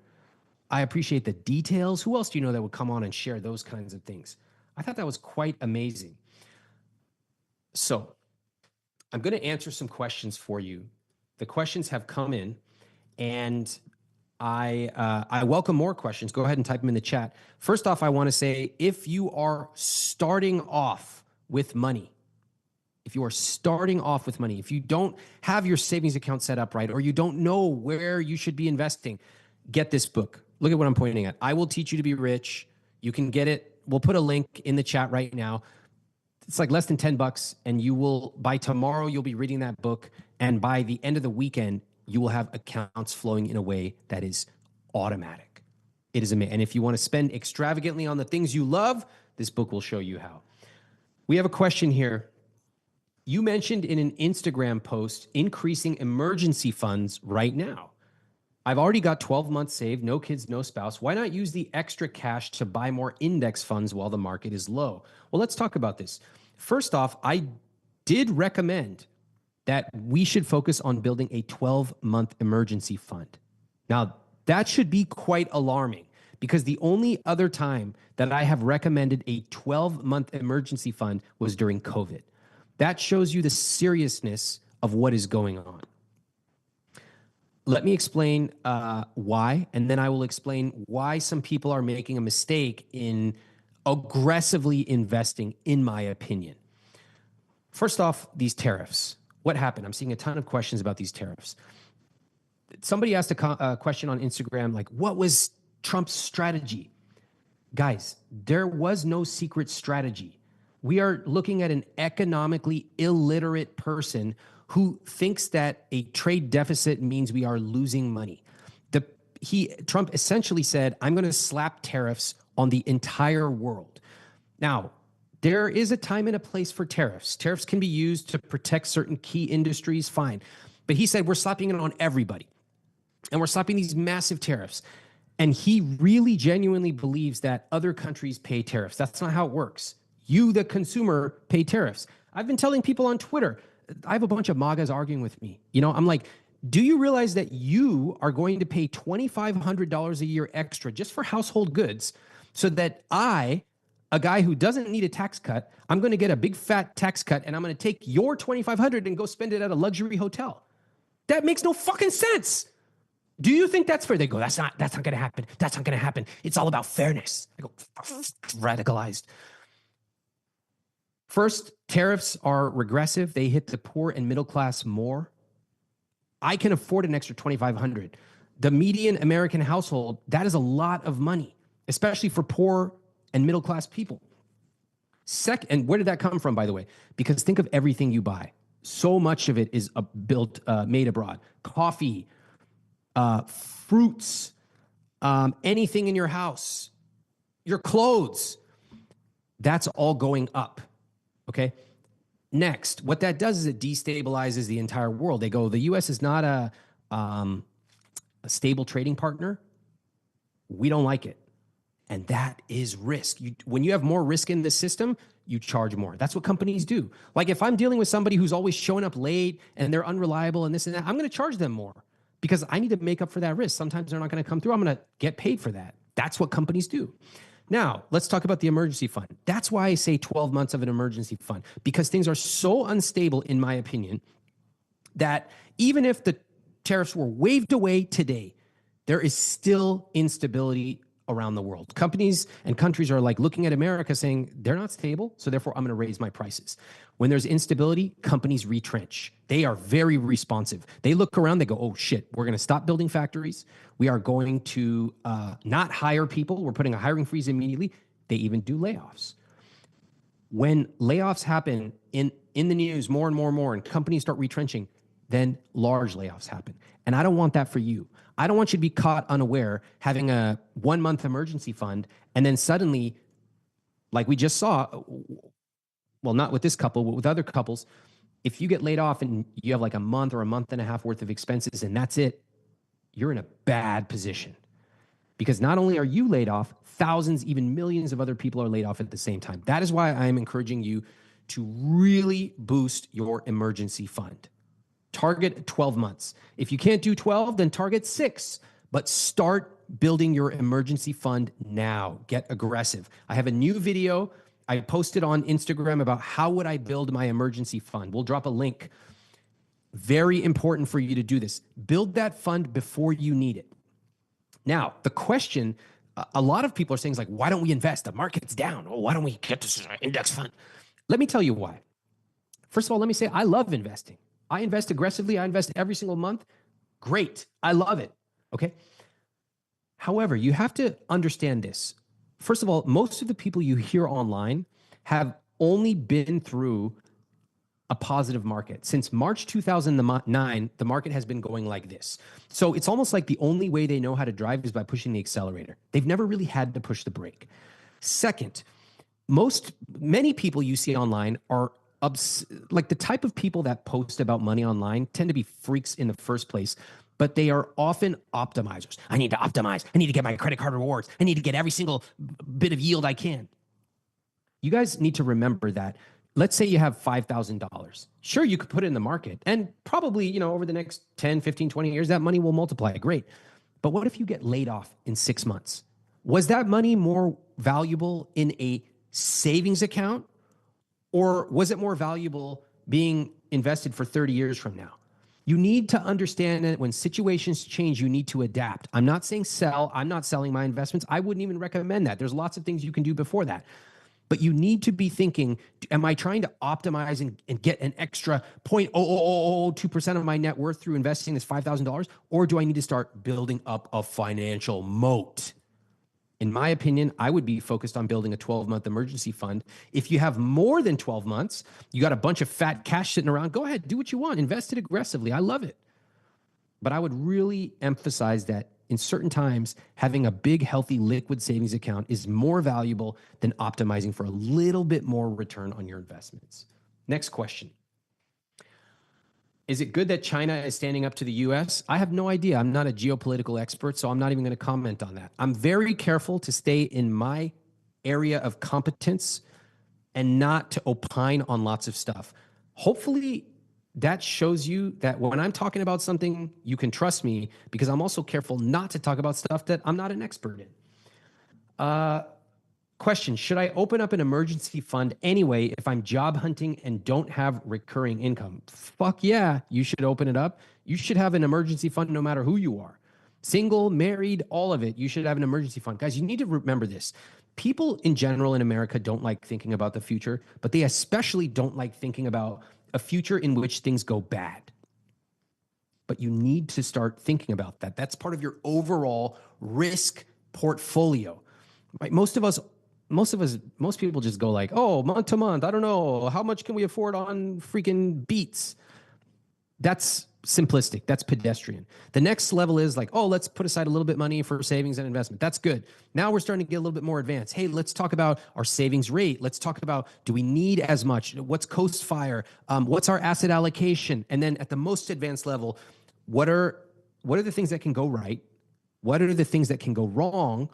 I appreciate the details. Who else do you know that would come on and share those kinds of things? I thought that was quite amazing. So I'm going to answer some questions for you. The questions have come in, and I welcome more questions. Go ahead and type them in the chat. First off, I want to say, if you are starting off with money, if you don't have your savings account set up right, or you don't know where you should be investing, get this book. Look at what I'm pointing at. I Will Teach You to Be Rich. You can get it. We'll put a link in the chat right now. It's like less than $10, and you will, by tomorrow, you'll be reading that book. And by the end of the weekend, you will have accounts flowing in a way that is automatic. It is amazing. And if you want to spend extravagantly on the things you love, this book will show you how. We have a question here. You mentioned in an Instagram post increasing emergency funds right now. I've already got 12 months saved, no kids, no spouse. Why not use the extra cash to buy more index funds while the market is low? Well, let's talk about this. First off, I did recommend that we should focus on building a 12-month emergency fund. Now, that should be quite alarming because the only other time that I have recommended a 12-month emergency fund was during COVID. That shows you the seriousness of what is going on. Let me explain why, and then I will explain why some people are making a mistake in aggressively investing, in my opinion. First off, these tariffs. What happened? I'm seeing a ton of questions about these tariffs. Somebody asked a question on Instagram, like, what was Trump's strategy? Guys, there was no secret strategy. We are looking at an economically illiterate person who thinks that a trade deficit means we are losing money. Trump essentially said, I'm going to slap tariffs on the entire world. Now, there is a time and a place for tariffs. Tariffs can be used to protect certain key industries, fine. But he said, we're slapping it on everybody. And we're slapping these massive tariffs. And he really genuinely believes that other countries pay tariffs. That's not how it works. You, the consumer, pay tariffs. I've been telling people on Twitter, I have a bunch of MAGAs arguing with me. I'm like, do you realize that you are going to pay $2,500 a year extra just for household goods so that I, a guy who doesn't need a tax cut, I'm going to get a big fat tax cut and I'm going to take your $2,500 and go spend it at a luxury hotel? That makes no fucking sense. Do you think that's fair? They go, that's not going to happen. That's not going to happen. It's all about fairness. I go, radicalized. First, tariffs are regressive. They hit the poor and middle class more. I can afford an extra $2,500. The median American household, that is a lot of money, especially for poor and middle class people. Second, and where did that come from, by the way? Because think of everything you buy. So much of it is made abroad. Coffee, fruits, anything in your house, your clothes, that's all going up. Okay. Next, what that does is it destabilizes the entire world. They go, the U.S. is not a stable trading partner. We don't like it. And that is risk. When you have more risk in the system, you charge more. That's what companies do. Like if I'm dealing with somebody who's always showing up late and they're unreliable and this and that, I'm going to charge them more because I need to make up for that risk. Sometimes they're not going to come through. I'm going to get paid for that. That's what companies do. Now, let's talk about the emergency fund. That's why I say 12 months of an emergency fund, because things are so unstable, in my opinion, that even if the tariffs were waved away today, there is still instability around the world. Companies and countries are like looking at America saying, they're not stable, so therefore I'm going to raise my prices. When there's instability, companies retrench. They are very responsive. They look around, they go, oh shit, we're going to stop building factories. We are going to not hire people. We're putting a hiring freeze immediately. They even do layoffs. When layoffs happen in the news more and more, and companies start retrenching, then large layoffs happen. And I don't want that for you. I don't want you to be caught unaware having a 1-month emergency fund and then suddenly, like we just saw, well, not with this couple, but with other couples, if you get laid off and you have like a month or a month and a half worth of expenses and that's it, you're in a bad position. Because not only are you laid off, thousands, even millions of other people are laid off at the same time. That is why I am encouraging you to really boost your emergency fund. Target 12 months. If you can't do 12, then target 6. But start building your emergency fund now. Get aggressive. I have a new video I posted on Instagram about how would I build my emergency fund. We'll drop a link. Very important for you to do this. Build that fund before you need it. Now, the question, a lot of people are saying is like, why don't we invest? The market's down. Oh, why don't we get this index fund? Let me tell you why. First of all, let me say I love investing. I invest aggressively. I invest every single month. Great. I love it. Okay. However, you have to understand this. First of all, most of the people you hear online have only been through a positive market. Since March 2009, the market has been going like this. So it's almost like the only way they know how to drive is by pushing the accelerator. They've never really had to push the brake. Second, many people you see online are like the type of people that post about money online tend to be freaks in the first place, but they are often optimizers. I need to optimize. I need to get my credit card rewards. I need to get every single bit of yield I can. You guys need to remember that let's say you have $5,000. Sure, you could put it in the market, and probably, you know, over the next 10, 15, 20 years, that money will multiply. Great. But what if you get laid off in 6 months? Was that money more valuable in a savings account, or was it more valuable being invested for 30 years from now? You need to understand that when situations change, you need to adapt. I'm not saying sell. I'm not selling my investments. I wouldn't even recommend that. There's lots of things you can do before that. But you need to be thinking, am I trying to optimize and get an extra 0.00002% of my net worth through investing this $5,000? Or do I need to start building up a financial moat? In my opinion, I would be focused on building a 12-month emergency fund. If you have more than 12 months, you got a bunch of fat cash sitting around, go ahead, do what you want, invest it aggressively. I love it. But I would really emphasize that in certain times, having a big, healthy, liquid savings account is more valuable than optimizing for a little bit more return on your investments. Next question. Is it good that China is standing up to the US? I have no idea. I'm not a geopolitical expert, so I'm not even going to comment on that. I'm very careful to stay in my area of competence and not to opine on lots of stuff. Hopefully, that shows you that when I'm talking about something, you can trust me, because I'm also careful not to talk about stuff that I'm not an expert in. Question, should I open up an emergency fund anyway if I'm job hunting and don't have recurring income? Fuck yeah, you should open it up. You should have an emergency fund no matter who you are. Single, married, all of it. You should have an emergency fund. Guys, you need to remember this. People in general in America don't like thinking about the future, but they especially don't like thinking about a future in which things go bad. But you need to start thinking about that. That's part of your overall risk portfolio. Right? Most people just go like, oh, month to month, I don't know, how much can we afford on freaking beats? That's simplistic. That's pedestrian. The next level is like, oh, let's put aside a little bit of money for savings and investment. That's good. Now we're starting to get a little bit more advanced. Hey, let's talk about our savings rate. Let's talk about, do we need as much? What's coast fire? What's our asset allocation? And then at the most advanced level, what are the things that can go right? What are the things that can go wrong?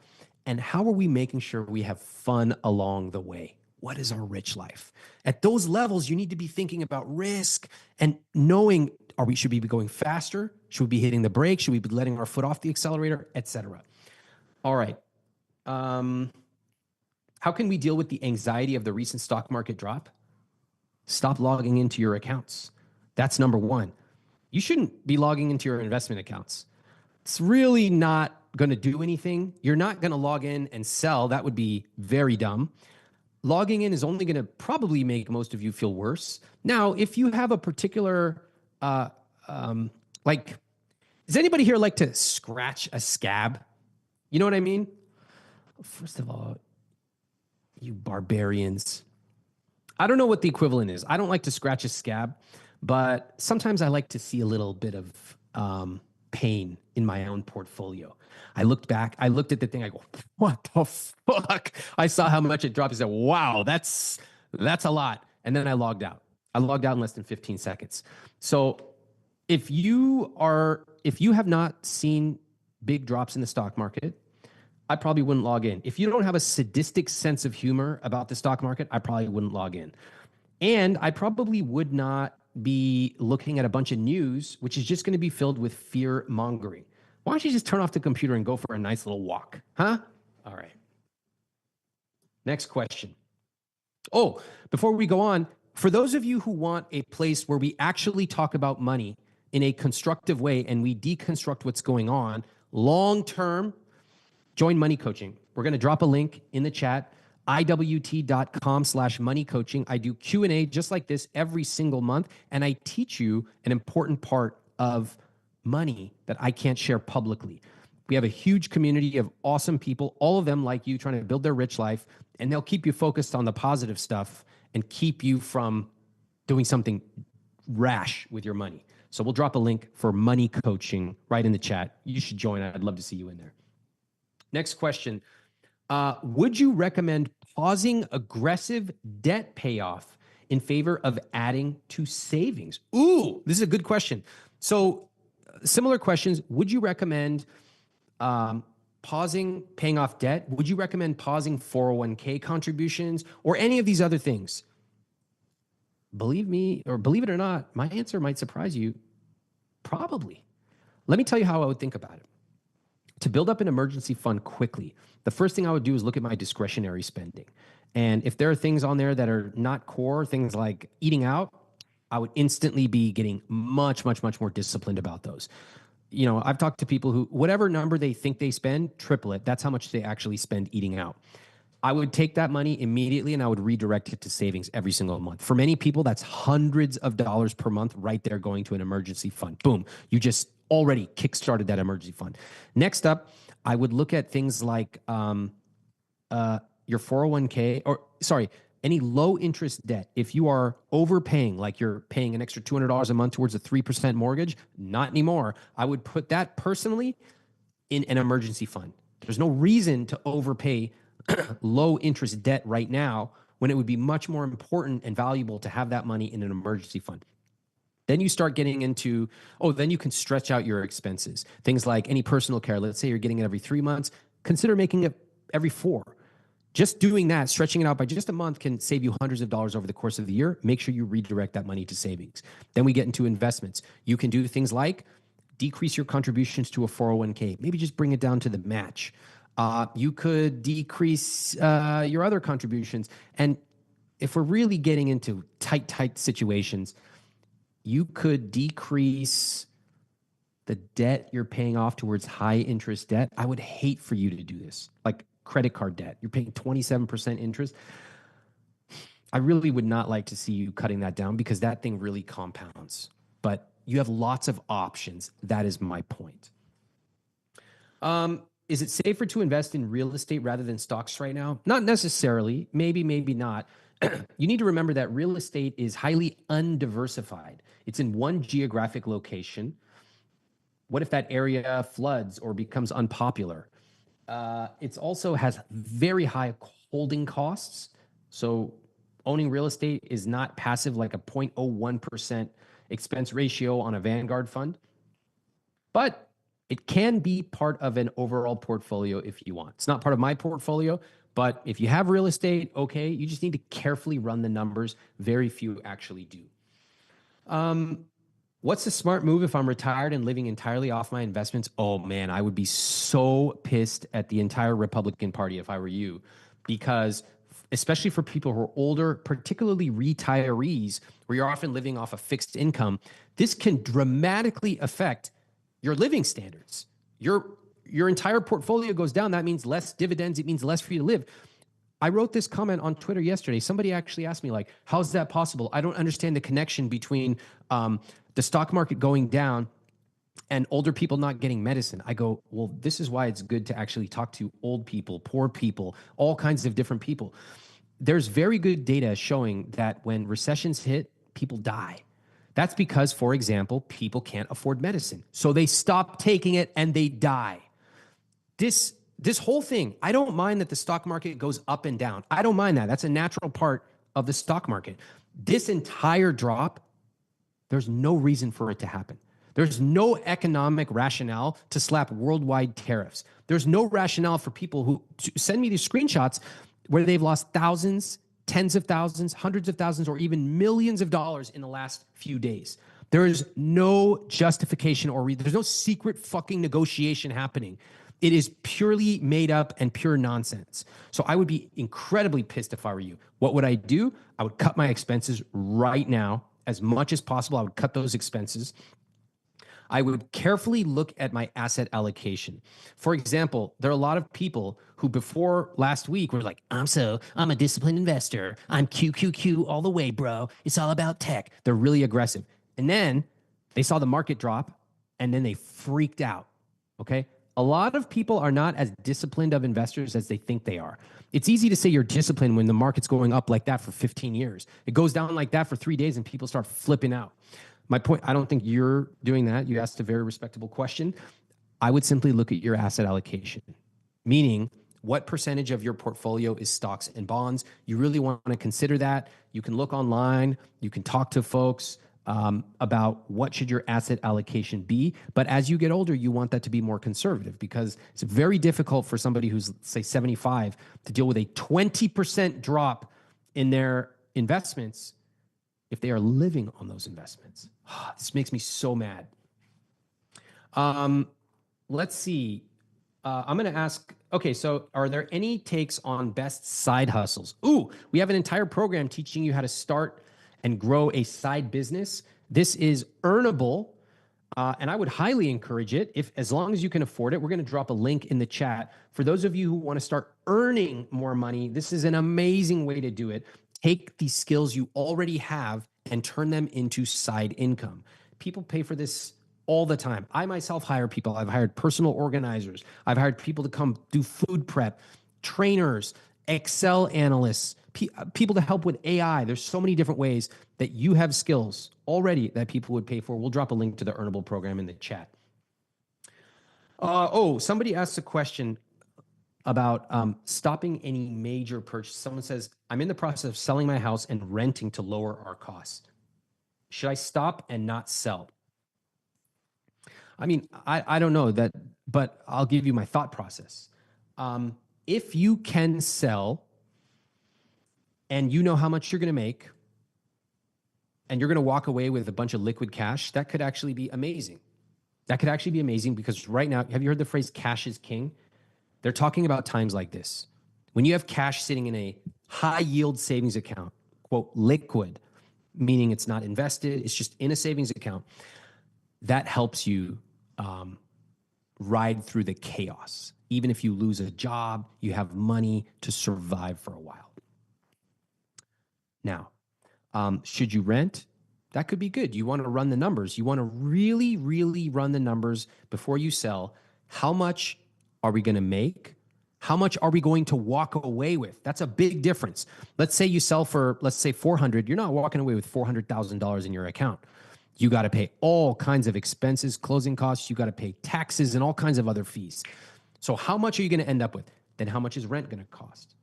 And how are we making sure we have fun along the way? What is our rich life? At those levels, you need to be thinking about risk and knowing, should we be going faster? Should we be hitting the brake? Should we be letting our foot off the accelerator, etc.? All right. How can we deal with the anxiety of the recent stock market drop? Stop logging into your accounts. That's number one. You shouldn't be logging into your investment accounts. It's really not going to do anything. You're not going to log in and sell. That would be very dumb. Logging in is only going to probably make most of you feel worse. Now, if you have a particular, does anybody here like to scratch a scab? You know what I mean? First of all, you barbarians. I don't know what the equivalent is. I don't like to scratch a scab, but sometimes I like to see a little bit of pain in my own portfolio. I looked at the thing, I go, what the fuck? I saw how much it dropped. I said, wow, that's a lot. And then I logged out. I logged out in less than 15 seconds. So if you have not seen big drops in the stock market, I probably wouldn't log in. If you don't have a sadistic sense of humor about the stock market, I probably wouldn't log in. And I probably would not be looking at a bunch of news, which is just going to be filled with fear mongering. Why don't you just turn off the computer and go for a nice little walk? Huh? All right. Next question. Oh, before we go on, for those of you who want a place where we actually talk about money in a constructive way and we deconstruct what's going on long-term, join Money Coaching. We're going to drop a link in the chat, iwt.com/money coaching. I do Q&A just like this every single month, and I teach you an important part of money that I can't share publicly. We have a huge community of awesome people, all of them like you, trying to build their rich life, and they'll keep you focused on the positive stuff and keep you from doing something rash with your money. So we'll drop a link for Money Coaching right in the chat. You should join. I'd love to see you in there. Next question. Would you recommend pausing aggressive debt payoff in favor of adding to savings? Ooh, this is a good question. So similar questions. Would you recommend pausing paying off debt? Would you recommend pausing 401k contributions or any of these other things? Believe me, or believe it or not, my answer might surprise you. Probably. Let me tell you how I would think about it. To build up an emergency fund quickly, the first thing I would do is look at my discretionary spending. And if there are things on there that are not core, things like eating out, I would instantly be getting much, much, much more disciplined about those. You know, I've talked to people who, whatever number they think they spend, triple it. That's how much they actually spend eating out. I would take that money immediately and I would redirect it to savings every single month. For many people, that's hundreds of dollars per month right there going to an emergency fund. Boom. You just already kickstarted that emergency fund. Next up, I would look at things like your 401k, or sorry, any low interest debt. If you are overpaying, like you're paying an extra $200 a month towards a 3% mortgage, not anymore. I would put that personally in an emergency fund. There's no reason to overpay low interest debt right now when it would be much more important and valuable to have that money in an emergency fund. Then you start getting into, then you can stretch out your expenses. Things like any personal care. Let's say you're getting it every 3 months. Consider making it every 4. Just doing that, stretching it out by just a month, can save you hundreds of dollars over the course of the year. Make sure you redirect that money to savings. Then we get into investments. You can do things like decrease your contributions to a 401k. Maybe just bring it down to the match. You could decrease your other contributions. And if we're really getting into tight situations, you could decrease the debt you're paying off towards high interest debt. I would hate for you to do this. Like credit card debt, you're paying 27% interest. I really would not like to see you cutting that down because that thing really compounds. But you have lots of options. That is my point. Is it safer to invest in real estate rather than stocks right now? Not necessarily. Maybe not. You need to remember that real estate is highly undiversified. It's in one geographic location. What if that area floods or becomes unpopular? It also has very high holding costs. So owning real estate is not passive like a 0.01% expense ratio on a Vanguard fund. But it can be part of an overall portfolio if you want. It's not part of my portfolio, but if you have real estate, okay, you just need to carefully run the numbers. Very few actually do. What's the smart move if I'm retired and living entirely off my investments? Oh man, I would be so pissed at the entire Republican Party if I were you, because especially for people who are older, particularly retirees, where you're often living off a fixed income, this can dramatically affect your living standards. Your entire portfolio goes down. That means less dividends. It means less for you to live. I wrote this comment on Twitter yesterday. Somebody actually asked me, like, how's that possible? I don't understand the connection between the stock market going down and older people not getting medicine. I go, well, this is why it's good to actually talk to old people, poor people, all kinds of different people. There's very good data showing that when recessions hit, people die. That's because, for example, people can't afford medicine. So they stop taking it and they die. This whole thing, I don't mind that the stock market goes up and down. I don't mind that. That's a natural part of the stock market. This entire drop, there's no reason for it to happen. There's no economic rationale to slap worldwide tariffs. There's no rationale for people who send me these screenshots where they've lost thousands, tens of thousands, hundreds of thousands, or even millions of dollars in the last few days. There is no justification or there's no secret fucking negotiation happening. It is purely made up and pure nonsense. So I would be incredibly pissed if I were you. What would I do? I would cut my expenses right now as much as possible. I would cut those expenses. I would carefully look at my asset allocation. For example, there are a lot of people who before last week were like, I'm a disciplined investor. I'm QQQ all the way, bro. It's all about tech. They're really aggressive. And then they saw the market drop and then they freaked out. Okay. A lot of people are not as disciplined of investors as they think they are. It's easy to say you're disciplined when the market's going up like that for 15 years. It goes down like that for 3 days and people start flipping out. My point, I don't think you're doing that. You asked a very respectable question. I would simply look at your asset allocation, meaning what percentage of your portfolio is stocks and bonds. You really want to consider that. You can look online. You can talk to folks about what should your asset allocation be. But as you get older, you want that to be more conservative because it's very difficult for somebody who's, say, 75 to deal with a 20% drop in their investments if they are living on those investments. This makes me so mad. Let's see. I'm going to ask, okay, so are there any takes on best side hustles? Ooh, we have an entire program teaching you how to start and grow a side business. This is earnable, and I would highly encourage it if, as long as you can afford it. We're going to drop a link in the chat. For those of you who want to start earning more money, this is an amazing way to do it. Take the skills you already have and turn them into side income. People pay for this all the time. I myself hire people. I've hired personal organizers. I've hired people to come do food prep, trainers, Excel analysts, people to help with AI. There's so many different ways that you have skills already that people would pay for. We'll drop a link to the Earnable program in the chat. Somebody asked a question about stopping any major purchase. Someone says, I'm in the process of selling my house and renting to lower our costs. Should I stop and not sell? I mean, I don't know that, but I'll give you my thought process. If you can sell and you know how much you're going to make and you're going to walk away with a bunch of liquid cash, that could actually be amazing. That could actually be amazing because right now, have you heard the phrase cash is king? They're talking about times like this. When you have cash sitting in a high yield savings account, quote, liquid, meaning it's not invested, it's just in a savings account, that helps you ride through the chaos. Even if you lose a job, you have money to survive for a while. Now, should you rent? That could be good. You want to run the numbers. You want to really, really run the numbers before you sell. How much are we going to make? How much are we going to walk away with? That's a big difference. Let's say you sell for, let's say 400. You're not walking away with $400,000 in your account. You got to pay all kinds of expenses, closing costs. You got to pay taxes and all kinds of other fees. So how much are you going to end up with? Then how much is rent going to cost?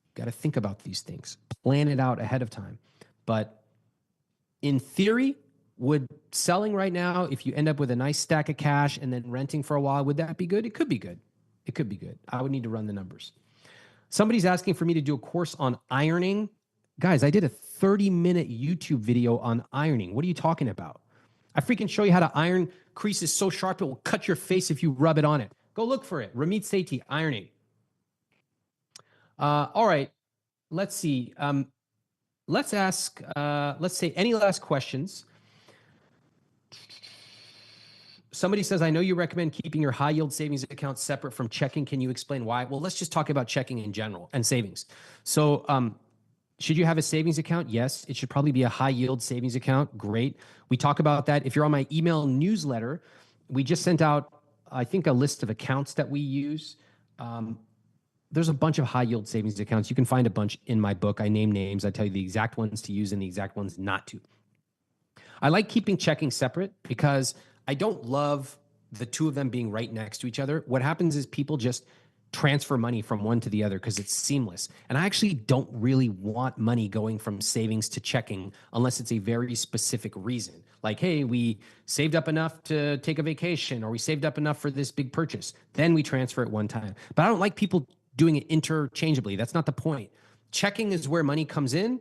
You got to think about these things. Plan it out ahead of time. But in theory, would selling right now, if you end up with a nice stack of cash and then renting for a while, would that be good? It could be good. It could be good. I would need to run the numbers. Somebody's asking for me to do a course on ironing. Guys, I did a 30-minute YouTube video on ironing. What are you talking about? I freaking show you how to iron creases so sharp it will cut your face if you rub it on it. Go look for it. Ramit Sethi, ironing. All right. Let's see. Let's ask, let's say, any last questions? Somebody says, I know you recommend keeping your high yield savings account separate from checking. Can you explain why? Well, let's just talk about checking in general and savings. So should you have a savings account? Yes, it should probably be a high yield savings account. Great. We talk about that. If you're on my email newsletter, we just sent out, I think, a list of accounts that we use. There's a bunch of high yield savings accounts. You can find a bunch in my book. I name names. I tell you the exact ones to use and the exact ones not to. I like keeping checking separate because I don't love the two of them being right next to each other. What happens is people just transfer money from one to the other because it's seamless. And I actually don't really want money going from savings to checking unless it's a very specific reason. Like, hey, we saved up enough to take a vacation, or we saved up enough for this big purchase. Then we transfer it one time. But I don't like people doing it interchangeably. That's not the point. Checking is where money comes in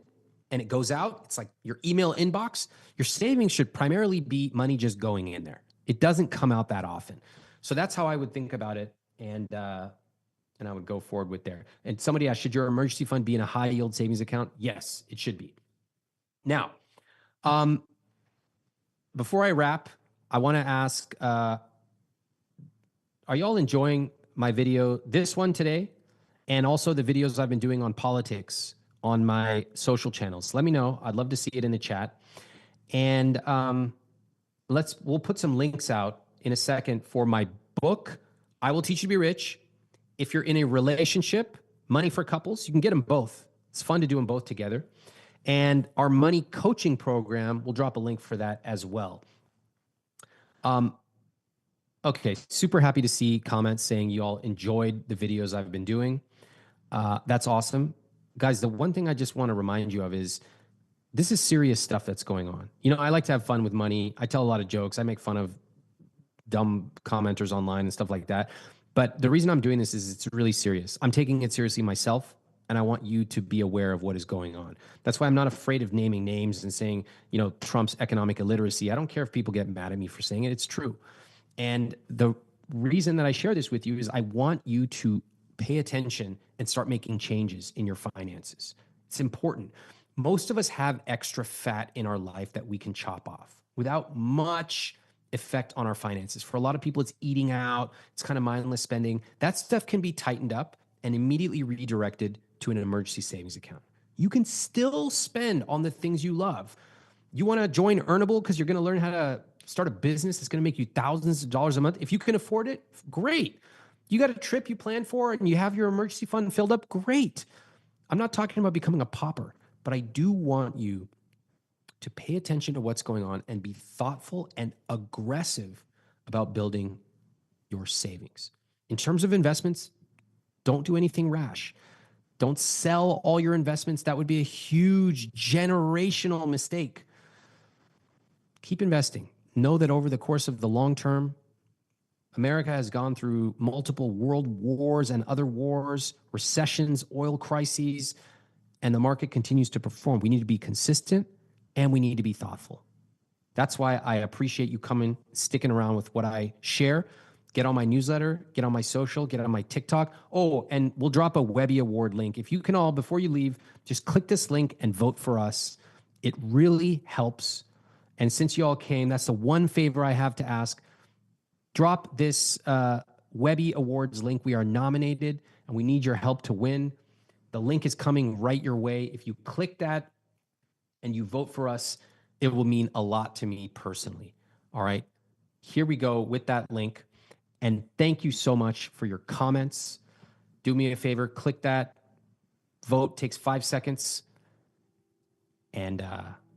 and it goes out. It's like your email inbox. Your savings should primarily be money just going in there. It doesn't come out that often. So that's how I would think about it. And I would go forward with there. And somebody asked, should your emergency fund be in a high yield savings account? Yes, it should be. Now, before I wrap, I want to ask, are y'all enjoying my video, this one today, and also the videos I've been doing on politics on my social channels? Let me know. I'd love to see it in the chat. And we'll put some links out in a second for my book, I Will Teach You to Be Rich. If you're in a relationship, Money for Couples, you can get them both. It's fun to do them both together. And our money coaching program, we'll drop a link for that as well. Okay, super happy to see comments saying you all enjoyed the videos I've been doing. That's awesome. Guys, the one thing I just want to remind you of is this is serious stuff that's going on. You know, I like to have fun with money. I tell a lot of jokes. I make fun of dumb commenters online and stuff like that. But the reason I'm doing this is it's really serious. I'm taking it seriously myself. and I want you to be aware of what is going on. That's why I'm not afraid of naming names and saying, Trump's economic illiteracy. I don't care if people get mad at me for saying it. It's true. And the reason that I share this with you is I want you to pay attention and start making changes in your finances. It's important. Most of us have extra fat in our life that we can chop off without much effect on our finances. For a lot of people, it's eating out, it's kind of mindless spending. That stuff can be tightened up and immediately redirected to an emergency savings account. You can still spend on the things you love. You want to join Earnable because you're going to learn how to start a business that's going to make you thousands of dollars a month. If you can afford it, great. You got a trip you planned for and you have your emergency fund filled up, great. I'm not talking about becoming a pauper, but I do want you to pay attention to what's going on and be thoughtful and aggressive about building your savings. In terms of investments, don't do anything rash. Don't sell all your investments. That would be a huge generational mistake. Keep investing. Know that over the course of the long term, America has gone through multiple world wars and other wars, recessions, oil crises, and the market continues to perform. We need to be consistent and we need to be thoughtful. That's why I appreciate you coming, sticking around with what I share. Get on my newsletter, get on my social, get on my TikTok. Oh, and we'll drop a Webby Award link. If you can all, before you leave, just click this link and vote for us. It really helps. And since you all came, that's the one favor I have to ask. Drop this Webby Awards link. We are nominated and we need your help to win. The link is coming right your way. If you click that and you vote for us, it will mean a lot to me personally. All right, here we go with that link. And thank you so much for your comments. Do me a favor, click that. Vote takes 5 seconds. And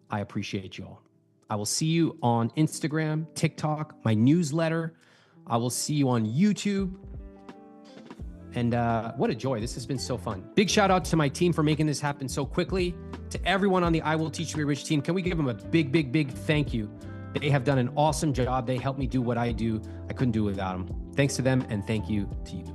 I appreciate you all. I will see you on Instagram, TikTok, my newsletter. I will see you on YouTube. And what a joy. This has been so fun. Big shout out to my team for making this happen so quickly. To everyone on the I Will Teach You to Be Rich team, can we give them a big, big, big thank you? They have done an awesome job. They helped me do what I do. I couldn't do it without them. Thanks to them and thank you to you.